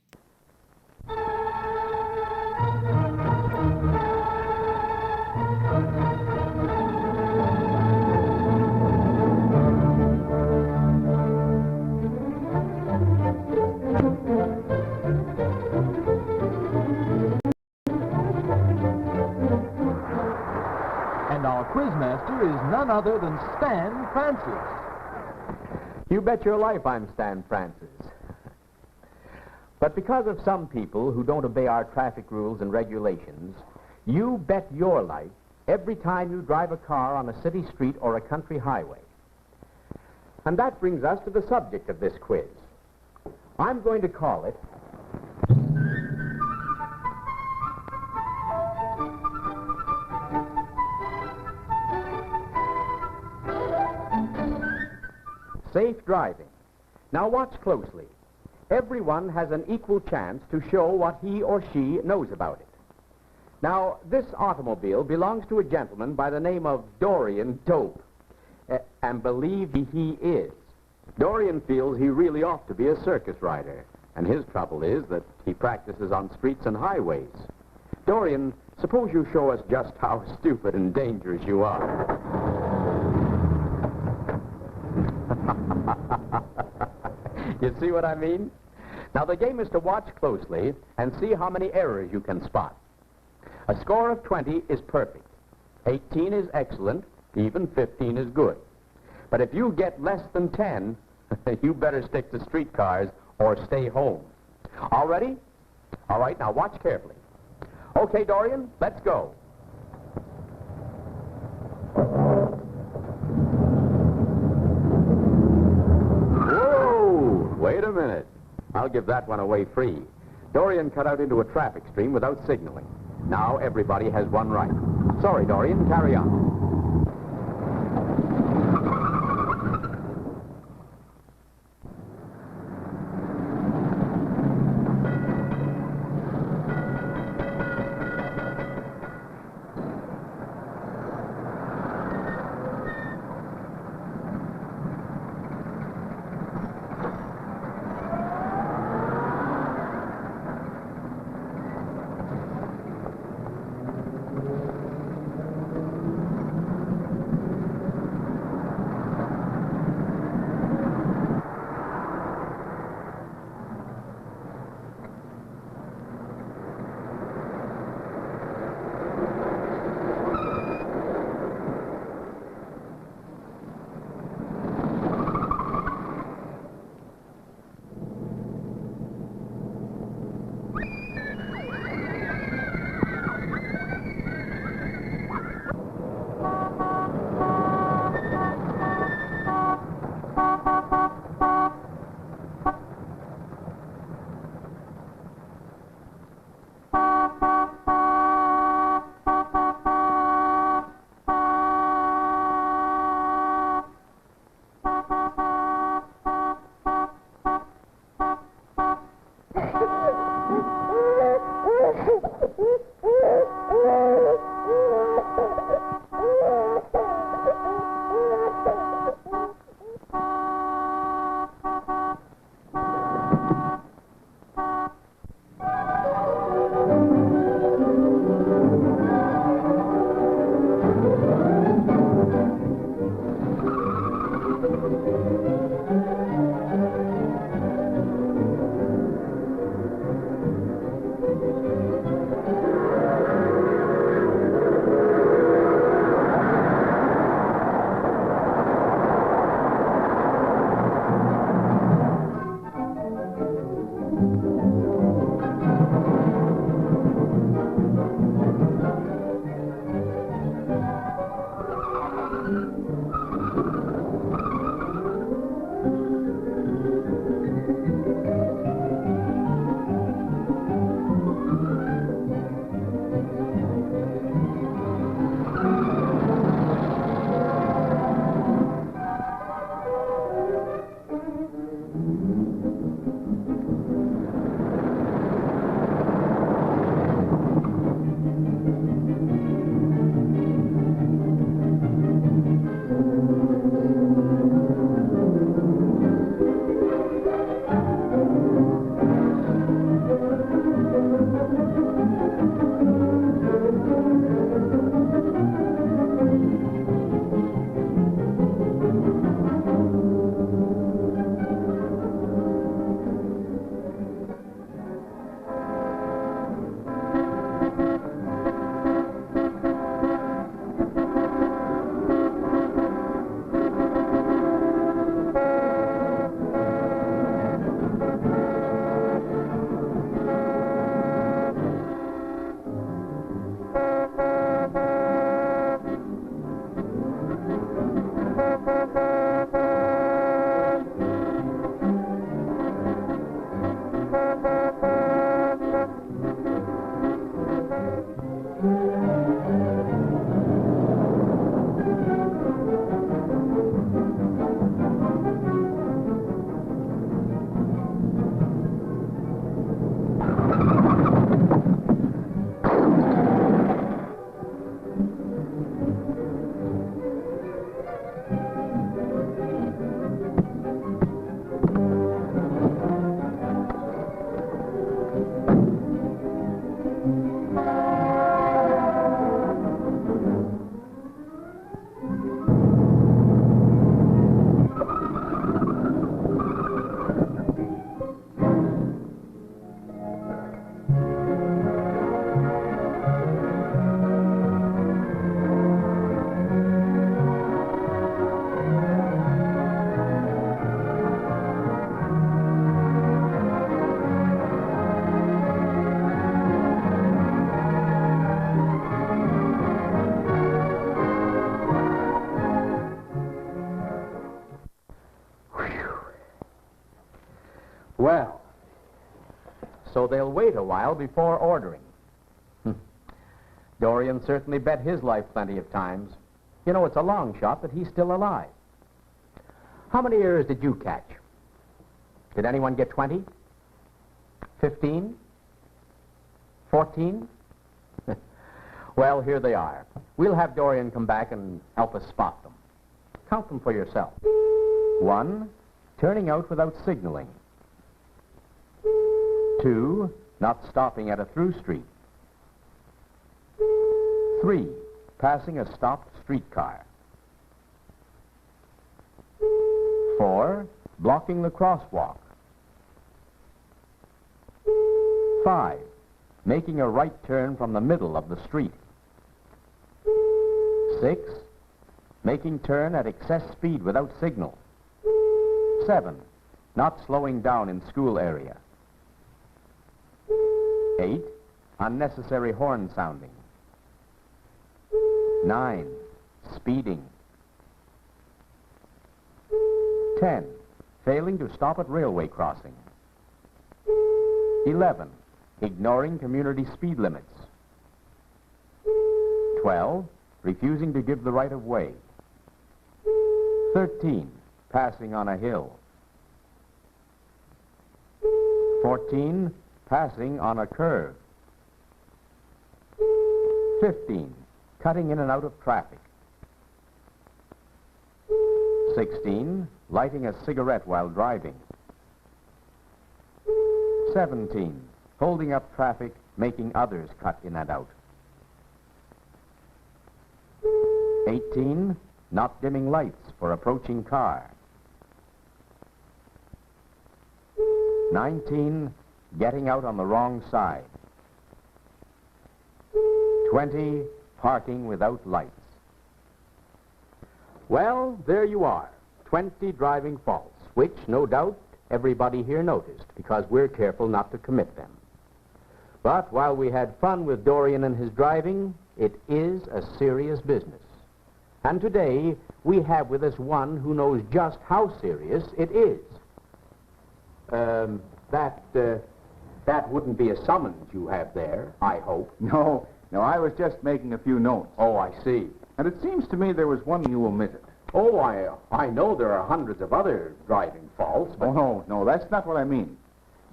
And our quizmaster is none other than Stan Francis. You bet your life I'm Stan Francis. But because of some people who don't obey our traffic rules and regulations, you bet your life every time you drive a car on a city street or a country highway. And that brings us to the subject of this quiz. I'm going to call it Safe Driving. Now watch closely. Everyone has an equal chance to show what he or she knows about it. Now, this automobile belongs to a gentleman by the name of Dorian Dope. And believe me, he is. Dorian feels he really ought to be a circus rider. And his trouble is that he practices on streets and highways. Dorian, suppose you show us just how stupid and dangerous you are. You see what I mean? Now, the game is to watch closely and see how many errors you can spot. A score of 20 is perfect. 18 is excellent. Even 15 is good. But if you get less than 10, you better stick to streetcars or stay home. All ready? All right, now watch carefully. Okay, Dorian, let's go. Whoa! Wait a minute. I'll give that one away free. Dorian cut out into a traffic stream without signaling. Now everybody has one right. Sorry, Dorian, carry on. Well, so they'll wait a while before ordering. Dorian certainly bet his life plenty of times. You know, it's a long shot that he's still alive. How many errors did you catch? Did anyone get 20? 15? 14? Well, here they are. We'll have Dorian come back and help us spot them. Count them for yourself. 1, turning out without signaling. 2, not stopping at a through street. 3, passing a stopped streetcar. 4, blocking the crosswalk. 5, making a right turn from the middle of the street. 6, making turn at excess speed without signal. 7, not slowing down in school area. 8, unnecessary horn sounding. 9, speeding. 10, failing to stop at railway crossing. 11, ignoring community speed limits. 12, refusing to give the right of way. 13, passing on a hill. 14, passing on a curve. 15, cutting in and out of traffic. 16, lighting a cigarette while driving. 17, holding up traffic, making others cut in and out. 18, not dimming lights for approaching car. 19, getting out on the wrong side. 20, parking without lights. Well, there you are, 20 driving faults, which, no doubt, everybody here noticed, because we're careful not to commit them. But while we had fun with Dorian and his driving, it is a serious business. And today, we have with us one who knows just how serious it is. That wouldn't be a summons you have there, I hope. No, I was just making a few notes. Oh, I see. And it seems to me there was one you omitted. Oh, I know there are hundreds of other driving faults, but... Oh, no, that's not what I mean.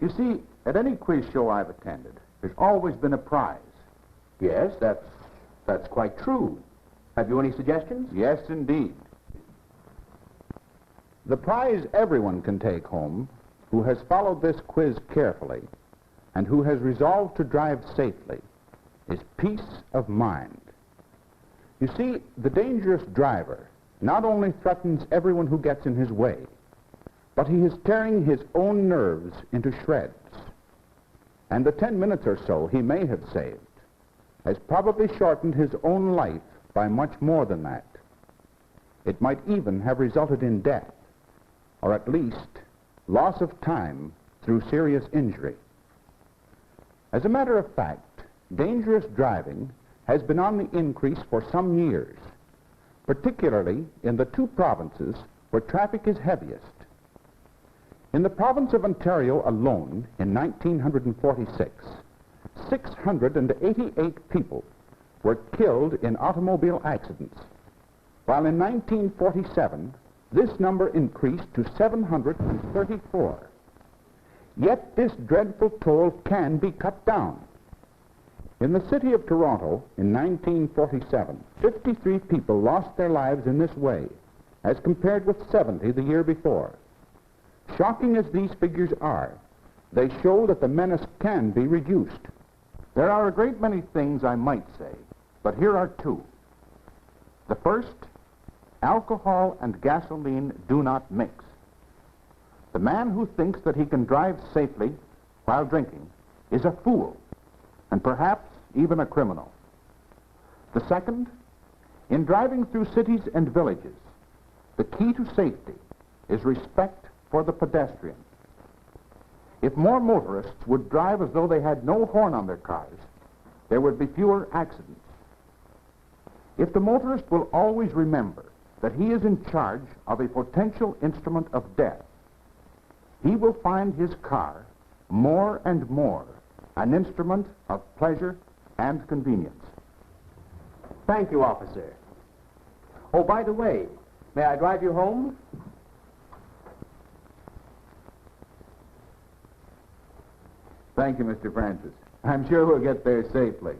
You see, at any quiz show I've attended, there's always been a prize. Yes, that's quite true. Have you any suggestions? Yes, indeed. The prize everyone can take home who has followed this quiz carefully and who has resolved to drive safely is peace of mind. You see, the dangerous driver not only threatens everyone who gets in his way, but he is tearing his own nerves into shreds. And the 10 minutes or so he may have saved has probably shortened his own life by much more than that. It might even have resulted in death, or at least loss of time through serious injury. As a matter of fact, dangerous driving has been on the increase for some years, particularly in the 2 provinces where traffic is heaviest. In the province of Ontario alone, in 1946, 688 people were killed in automobile accidents, while in 1947, this number increased to 734. Yet this dreadful toll can be cut down. In the city of Toronto, in 1947, 53 people lost their lives in this way, as compared with 70 the year before. Shocking as these figures are, they show that the menace can be reduced. There are a great many things I might say, but here are 2. The first, alcohol and gasoline do not mix. The man who thinks that he can drive safely while drinking is a fool, and perhaps even a criminal. The second, in driving through cities and villages, the key to safety is respect for the pedestrian. If more motorists would drive as though they had no horn on their cars, there would be fewer accidents. If the motorist will always remember that he is in charge of a potential instrument of death, he will find his car more and more an instrument of pleasure and convenience. Thank you, officer. Oh, by the way, may I drive you home? Thank you, Mr. Francis. I'm sure we'll get there safely.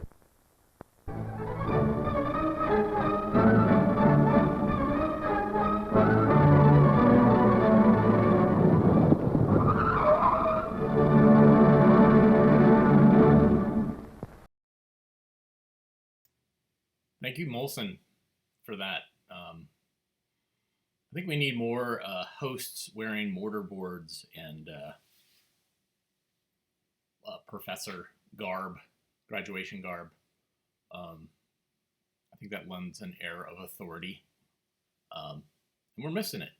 Thank you, Molson, for that. I think we need more hosts wearing mortar boards and professor garb, graduation garb. I think that lends an air of authority, and we're missing it.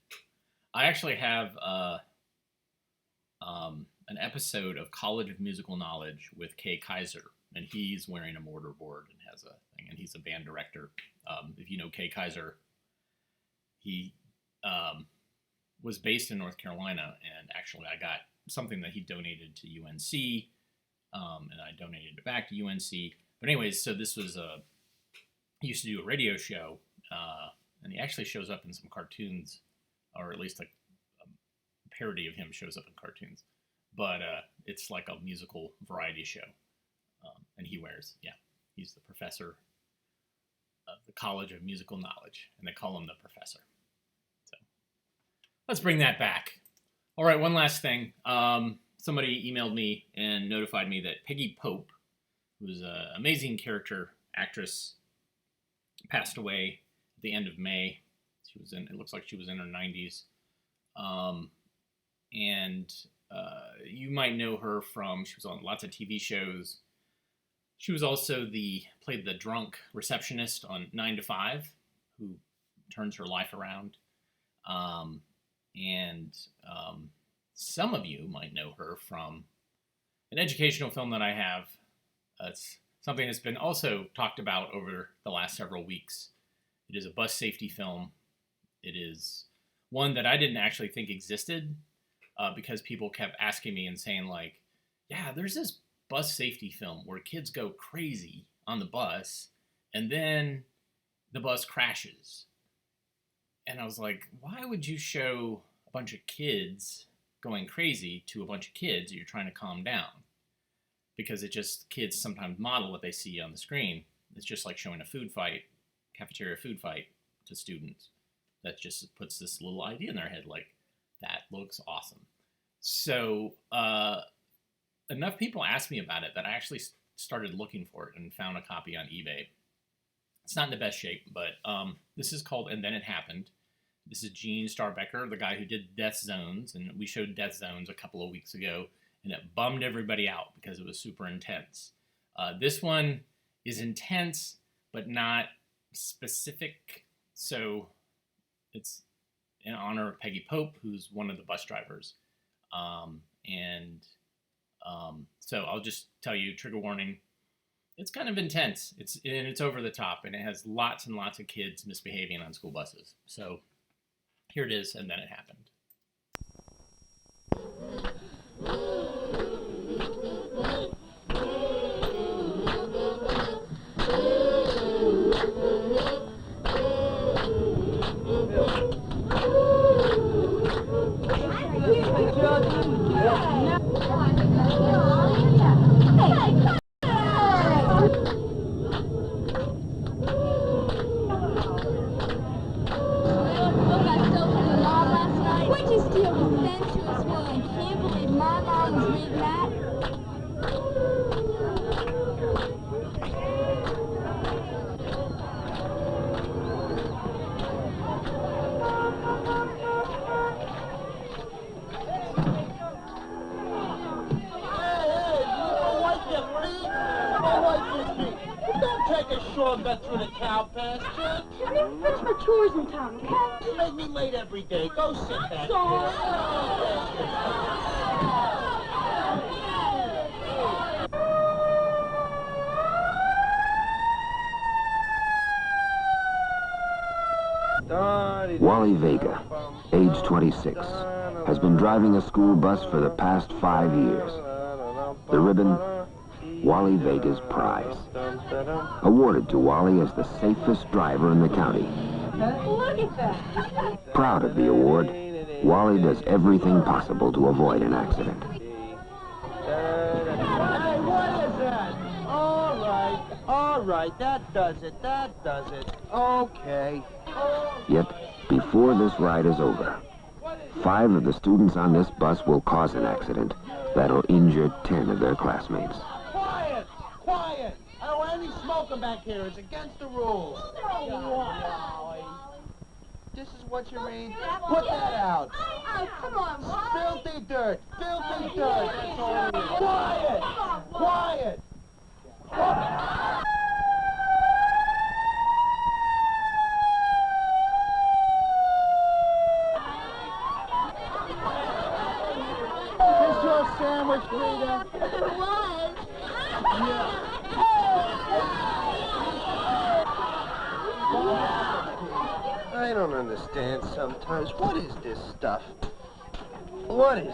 I actually have an episode of College of Musical Knowledge with Kay Kaiser, and he's wearing a mortar board and has a thing, and he's a band director. If you know Kay Kaiser, he was based in North Carolina, and actually I got something that he donated to UNC, and I donated it back to UNC. But anyways, so this was he used to do a radio show, and he actually shows up in some cartoons, or at least a parody of him shows up in cartoons. But it's like a musical variety show, and he's the professor of the College of Musical Knowledge, and they call him the professor. So let's bring that back. All right, one last thing. Somebody emailed me and notified me that Peggy Pope, who was an amazing character actress, passed away at the end of May. It looks like she was in her 90s. And you might know her from, she was on lots of TV shows. She was also played the drunk receptionist on 9 to 5, who turns her life around. Some of you might know her from an educational film that I have. It's something that's been also talked about over the last several weeks. It is a bus safety film. It is one that I didn't actually think existed because people kept asking me and saying like, yeah, there's this bus safety film where kids go crazy on the bus and then the bus crashes. And I was like, why would you show a bunch of kids going crazy to a bunch of kids that you're trying to calm down? Because kids sometimes model what they see on the screen. It's just like showing a food fight, cafeteria food fight to students. That just puts this little idea in their head like, that looks awesome. So enough people asked me about it that I actually started looking for it and found a copy on eBay. It's not in the best shape, but this is called And Then It Happened. This is Gene Starbecker, the guy who did Death Zones, and we showed Death Zones a couple of weeks ago, and it bummed everybody out because it was super intense. This one is intense, but not specific, so it's in honor of Peggy Pope, who's one of the bus drivers. So I'll just tell you, trigger warning, it's kind of intense. It's over the top, and it has lots and lots of kids misbehaving on school buses. So here it is, And Then It Happened. Shortcut through the cow pasture. I didn't finish my chores in time, okay? You make me late every day. Go sit back Wally Vega, age 26, has been driving a school bus for the past 5 years. The ribbon, Wally Vega's prize. Awarded to Wally as the safest driver in the county. Look at that. Proud of the award, Wally does everything possible to avoid an accident. Hey, what is that? All right, that does it. Okay. Yet, before this ride is over, 5 of the students on this bus will cause an accident that'll injure 10 of their classmates. Quiet! I don't want any smoking back here. It's against the rules. This is what you mean? Put that out. Oh, come on, Wally. Filthy dirt. That's all it is. Quiet! Is this your sandwich, Rita? It was. I don't understand sometimes. What is this stuff? Boy,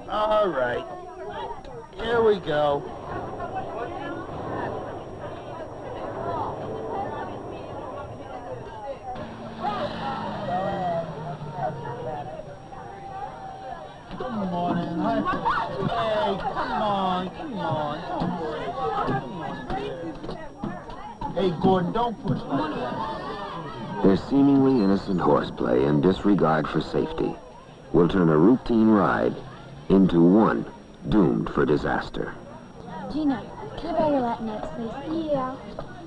all right. Here we go. Good morning. Hey, come on. Hey, Gordon, don't push like that. Their seemingly innocent horseplay and disregard for safety will turn a routine ride into one doomed for disaster. Gina, can I borrow your Latin notes, please? Yeah.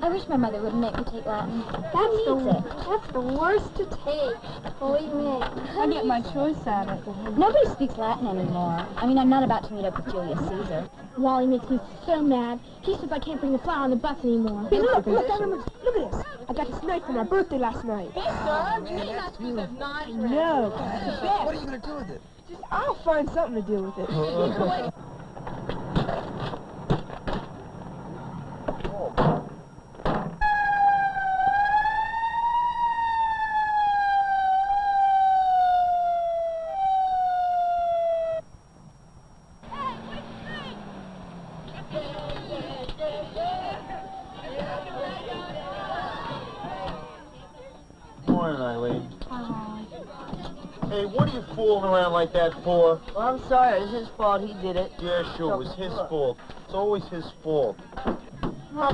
I wish my mother wouldn't make me take Latin. That's the worst to take. Believe me. I get my choice at it. Nobody speaks Latin anymore. I mean, I'm not about to meet up with Julius Caesar. Wally makes me so mad. He says I can't bring the flower on the bus anymore. Hey, look, I remember. Look at this. I got this knife for my birthday last night. Hey, sir, you're not supposed to have knives. No. What are you going to do with it? I'll find something to do with it. Morning, Eileen. Hey, what are you fooling around like that for? Well, I'm sorry. It was his fault. He did it. Yeah, sure, it was his fault. It's always his fault. How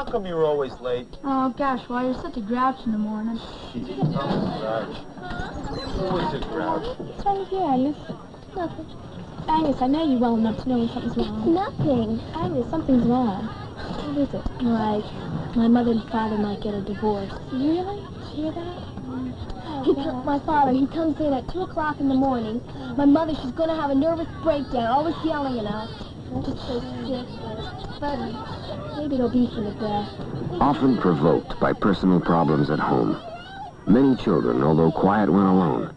come you're always late? Oh, gosh, why, you're such a grouch in the morning. I'm a grouch. Always a grouch. What's wrong with you, Agnes? Nothing. Agnes, I know you well enough to know when something's wrong. Nothing. Agnes, something's wrong. What is it? Like, my mother and father might get a divorce. Really? Did you hear that? My father, he comes in at 2 o'clock in the morning. My mother, she's going to have a nervous breakdown, always yelling, you know. Just so sick. But maybe it'll be for the best. Often provoked by personal problems at home, many children, although quiet when alone,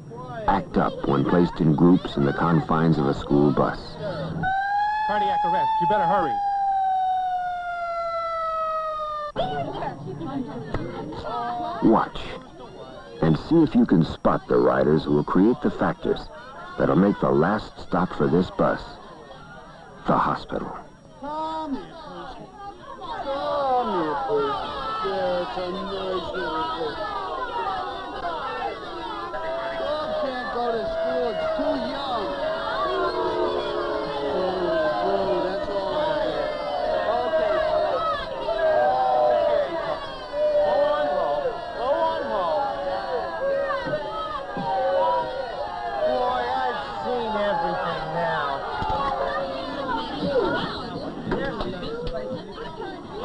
act up when placed in groups in the confines of a school bus. Cardiac arrest. You better hurry. Watch and see if you can spot the riders who will create the factors that'll make the last stop for this bus the hospital. Come here, please. Yeah, it's a nice little thing. Dog can't go to school. It's too young. Boo, that's all I get. Okay. Go on home. Boy, I've seen everything now.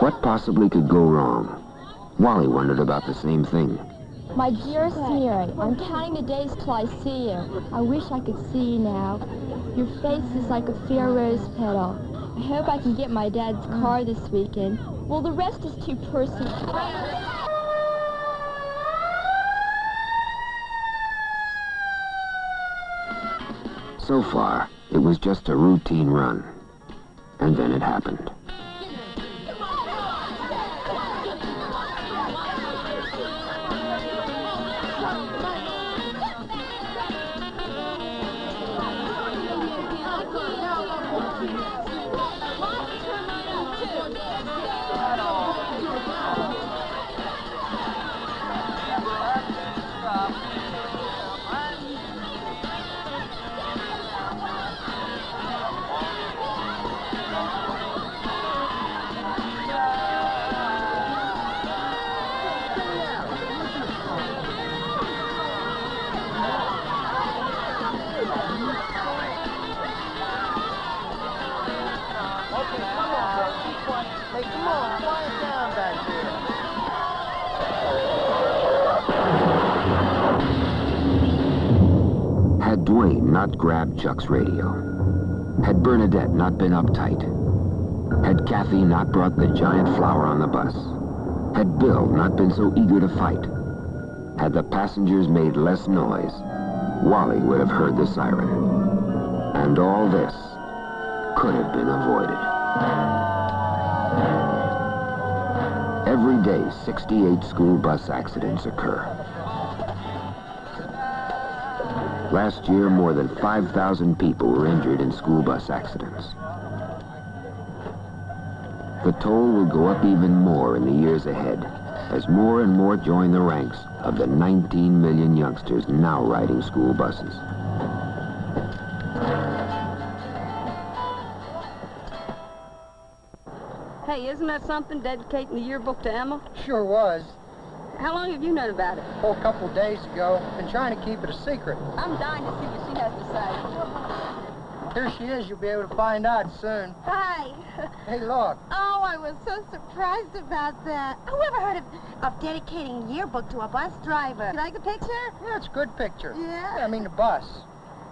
What possibly could go wrong? Wally wondered about the same thing. My dearest Mary, I'm counting the days till I see you. I wish I could see you now. Your face is like a fair rose petal. I hope I can get my dad's car this weekend. Well, the rest is too personal. So far, it was just a routine run. And then it happened. Had Dwayne not grabbed Chuck's radio? Had Bernadette not been uptight? Had Kathy not brought the giant flower on the bus? Had Bill not been so eager to fight? Had the passengers made less noise, Wally would have heard the siren. And all this could have been avoided. Every day, 68 school bus accidents occur. Last year, more than 5,000 people were injured in school bus accidents. The toll will go up even more in the years ahead as more and more join the ranks of the 19 million youngsters now riding school buses. Hey, isn't that something, dedicating the yearbook to Emma? Sure was. How long have you known about it? Oh, a couple of days ago. Been trying to keep it a secret. I'm dying to see what she has to say. Here she is. You'll be able to find out soon. Hi. Hey, look. Oh, I was so surprised about that. Whoever heard of dedicating a yearbook to a bus driver? You like the picture? Yeah, it's a good picture. Yeah? I mean the bus.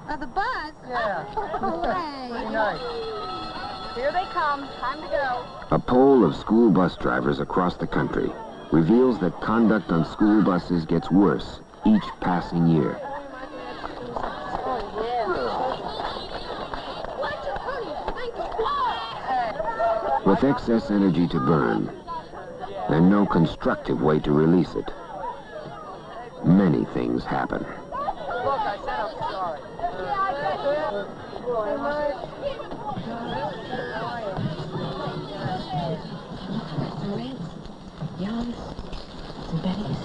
The bus? Yeah. Oh, hey. Pretty nice. Here they come. Time to go. A poll of school bus drivers across the country reveals that conduct on school buses gets worse each passing year. With excess energy to burn, and no constructive way to release it, many things happen. Look, I said I'm sorry. Yours, and Betty's.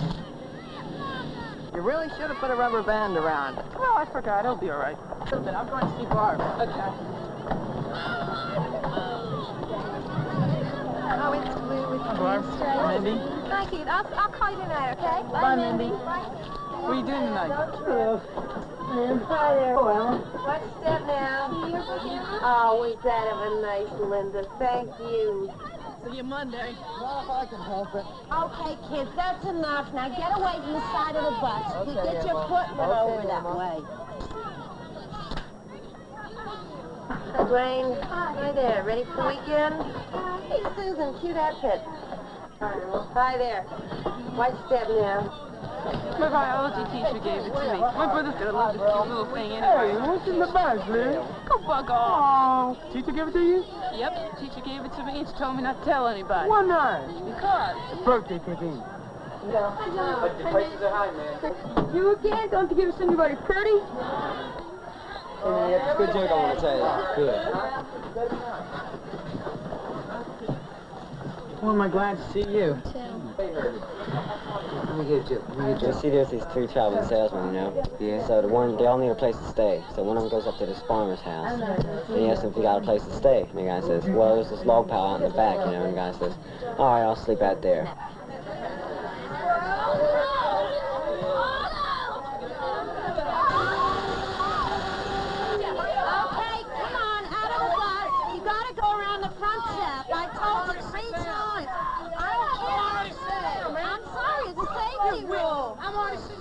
You really should have put a rubber band around. Oh, I forgot. It'll be all right. I'm going to see Barb. Okay. Oh, it's blue with Barb. Mindy. Hi, Keith. I'll call you tonight, okay? Bye, Mindy. What are you doing tonight? Hi there. Watch your step now. Oh, was that of a nice Linda. Thank you. See you Monday. Well, if I can help it. Okay, kids, that's enough. Now get away from the side of the bus. Okay, Get your Emma. foot over that way. Hi, Dwayne. Hi there. Ready for the weekend? Hey, Susan. Cute outfit. Hi there. Watch your step now. My biology teacher gave it to me. My brother's gonna love this cute little thing anyway. Hey, what's in the bag, Liz? Go bug off. Oh, teacher gave it to you? Yep, teacher gave it to me and she told me not to tell anybody. Why not? Because. Birthday cookie. But the prices are high, man. You again? Don't you give us anybody pretty? It's a good joke I want to tell you. Good. Well, am I glad to see you? Let me get you. You see, there's these three traveling salesmen, you know? Yeah. So they all need a place to stay. So one of them goes up to this farmer's house. And he asks him if he got a place to stay. And the guy says, well, there's this log pile out in the back, you know? And the guy says, all right, I'll sleep out there.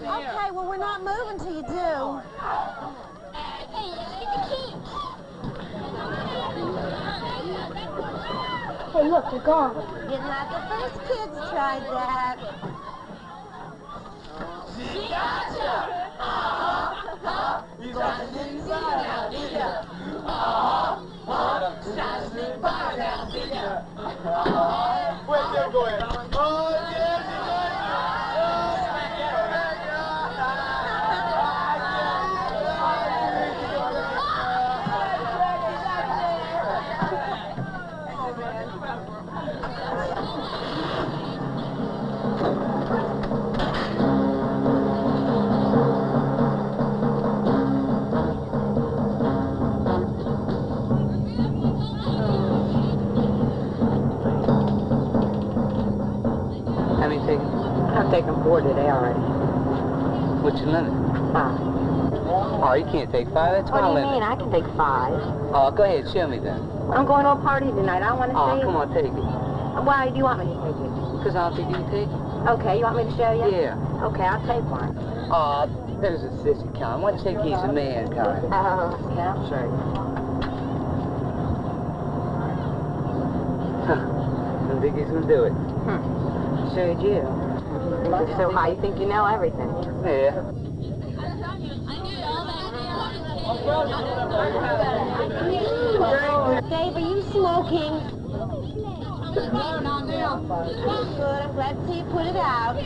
Okay, well, we're not moving till you do. Hey, look, they're gone. You're not the first kids tried that. Where's that going? Oh, yeah. I've taken 4 today already. What's your limit? 5. Oh, you can't take 5? That's What my do you limit. mean? I can take 5. Oh, go ahead, show me then. I'm going to a party tonight. I want to Oh, see come on, take it. Why do you want me to take it? Because I don't think you can take it. Okay, you want me to show you? Yeah. Okay, I'll take one. There's a sissy kind. One chick, he's a man kind. Oh, that's right. Don't think he's gonna do it. Sure do. You're so high, you think you know everything. Yeah. Dave, are you smoking? Good, I'm glad to see you put it out.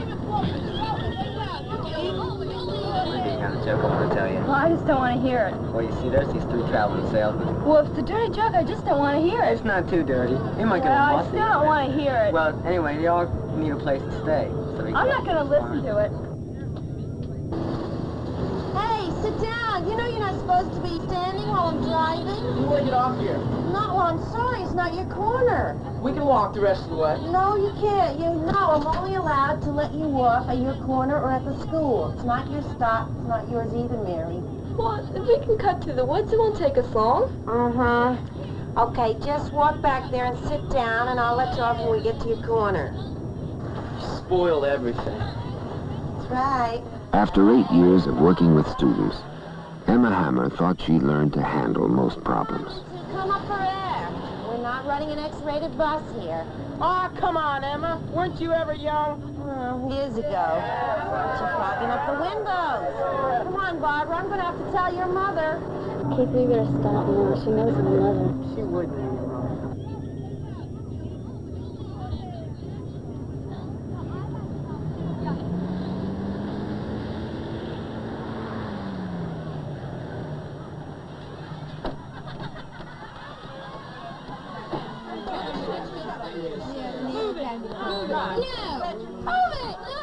Got a joke I want to tell you. Well, I just don't want to hear it. Well, you see, there's these 3 traveling salesmen. Well, if it's a dirty joke, I just don't want to hear it. It's not too dirty. They might get Well, a I musty. still don't want to hear it. Well, anyway, they all need a place to stay. So they I'm not going to listen to it. Hey, sit down. You know you're not supposed to be standing while I'm driving. You want to get off here? No, well, I'm sorry. It's not your corner. We can walk the rest of the way. No, you can't. I'm only allowed to let you walk at your corner or at the school. It's not your stop. It's not yours either, Mary. Well, if we can cut through the woods, it won't take us long. Okay, just walk back there and sit down, and I'll let you off when we get to your corner. Spoiled everything. That's right. After 8 years of working with students, Emma Hammer thought she'd learned to handle most problems. Come up for air. We're not running an X-rated bus here. Oh, come on, Emma. Weren't you ever young? Years ago. You're fogging up the windows. Come on, Barbara. I'm going to have to tell your mother. Keith, we better stop now. She knows my mother. She wouldn't.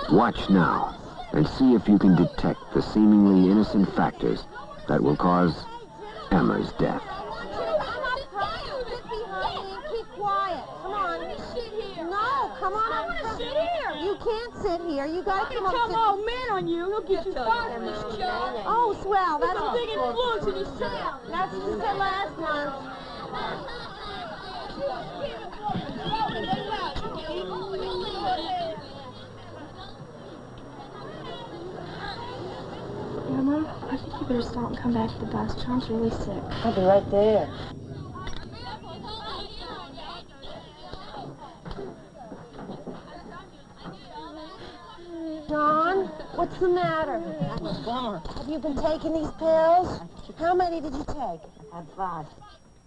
Watch now and see if you can detect the seemingly innocent factors that will cause Emma's death. Keep quiet. Come on. No, come on. I want to sit here. You can't sit here. You got to come up. Tell my old man on you. He'll get you fired from this job. Oh, swell. That's a big influence in his town. That's what you said last month. Mama, I think you better stop and come back to the bus. John's really sick. I'll be right there. John, what's the matter? Bummer. Have you been taking these pills? How many did you take? I had 5.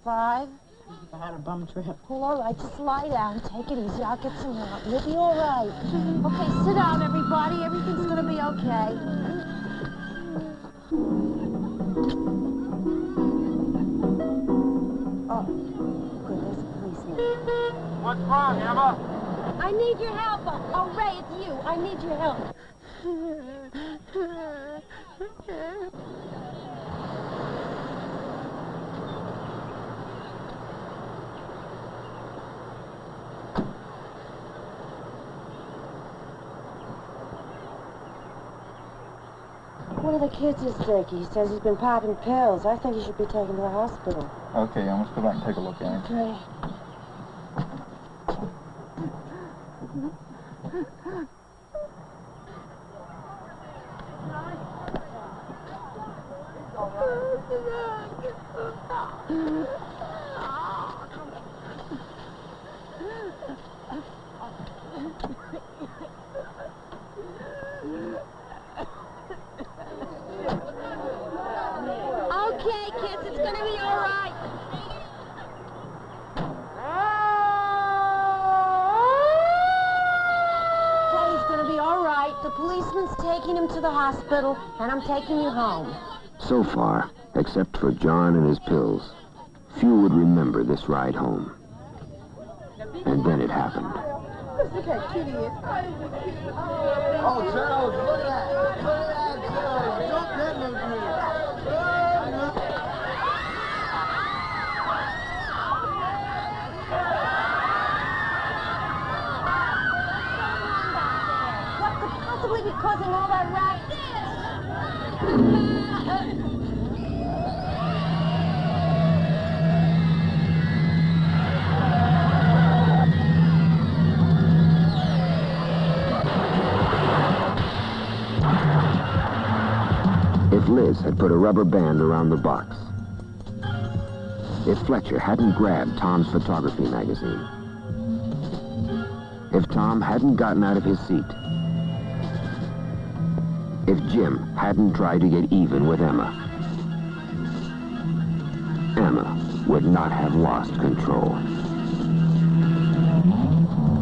5? I had a bum trip. Well, all right, just lie down. Take it easy. I'll get some help. You'll be all right. Okay, sit down, everybody. Everything's going to be okay. Oh, good. There's a policeman. What's wrong, Emma? I need your help. Oh, Ray, it's you. I need your help. One of the kids is sick. He says he's been popping pills. I think he should be taken to the hospital. Okay, Emma, let's go back and take a look at him. Okay. Okay, kids, it's gonna be all right. Okay, he's gonna be all right. The policeman's taking him to the hospital, and I'm taking you home. So far, except for John and his pills, few would remember this ride home. And then it happened. Look how cute he is. Oh, Charles, look at that. Look at that, Charles. Don't let him do it. What could possibly be causing all that racket? had put a rubber band around the box. If Fletcher hadn't grabbed Tom's photography magazine, if Tom hadn't gotten out of his seat, if Jim hadn't tried to get even with Emma, Emma would not have lost control.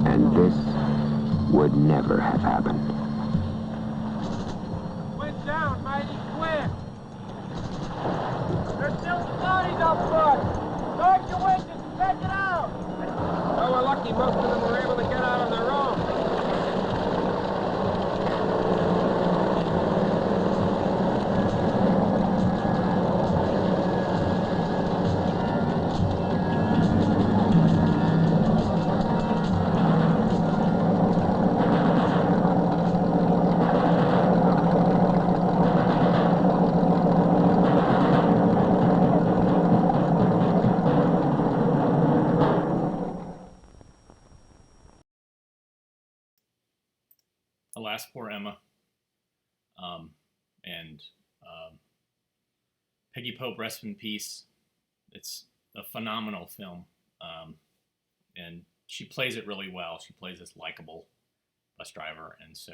And this would never have happened. Went down mighty quick. There's still some bodies up front. Start your winches and check it out. Well, we're lucky most of them were able to get out on their own. Alas, poor Emma. And Peggy Pope, rest in peace. It's a phenomenal film. And she plays it really well. She plays this likable bus driver. And so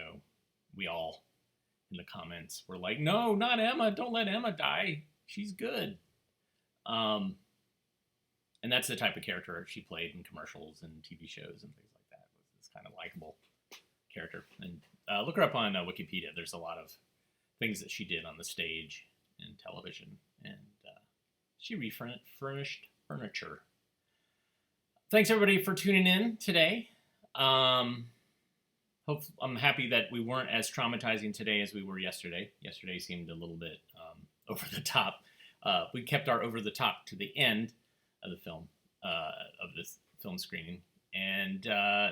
we all in the comments were like, no, not Emma. Don't let Emma die. She's good. And that's the type of character she played in commercials and TV shows and things like that. This kind of likable character. And look her up on Wikipedia. There's a lot of things that she did on the stage and television. And she refurnished furniture. Thanks, everybody, for tuning in today. I'm happy that we weren't as traumatizing today as we were yesterday. Yesterday seemed a little bit over the top. We kept our over the top to the end of the film, of this film screening. And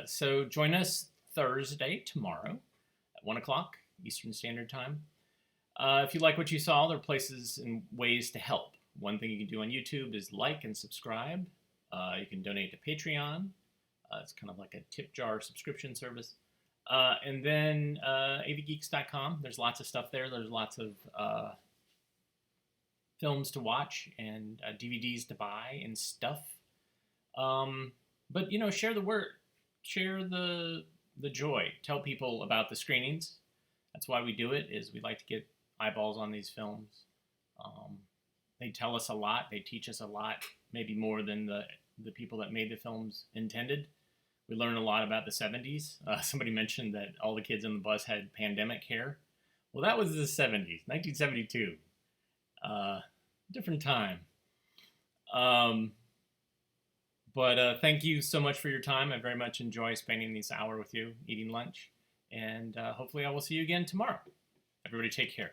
so join us Thursday, tomorrow, at 1 o'clock Eastern Standard Time. If you like what you saw, there are places and ways to help. One thing you can do on YouTube is like and subscribe. You can donate to Patreon. It's kind of like a tip jar subscription service. And then avgeeks.com. There's lots of stuff there. There's lots of films to watch and DVDs to buy and stuff. But, you know, share the word. Share the joy. Tell people about the screenings. That's why we do it, is we like to get eyeballs on these films. They tell us a lot. They teach us a lot, maybe more than the people that made the films intended. We learn a lot about the 70s. Somebody mentioned that all the kids on the bus had pandemic hair. Well, that was the 70s, 1972. Different time. But thank you so much for your time. I very much enjoy spending this hour with you, eating lunch. And hopefully I will see you again tomorrow. Everybody take care.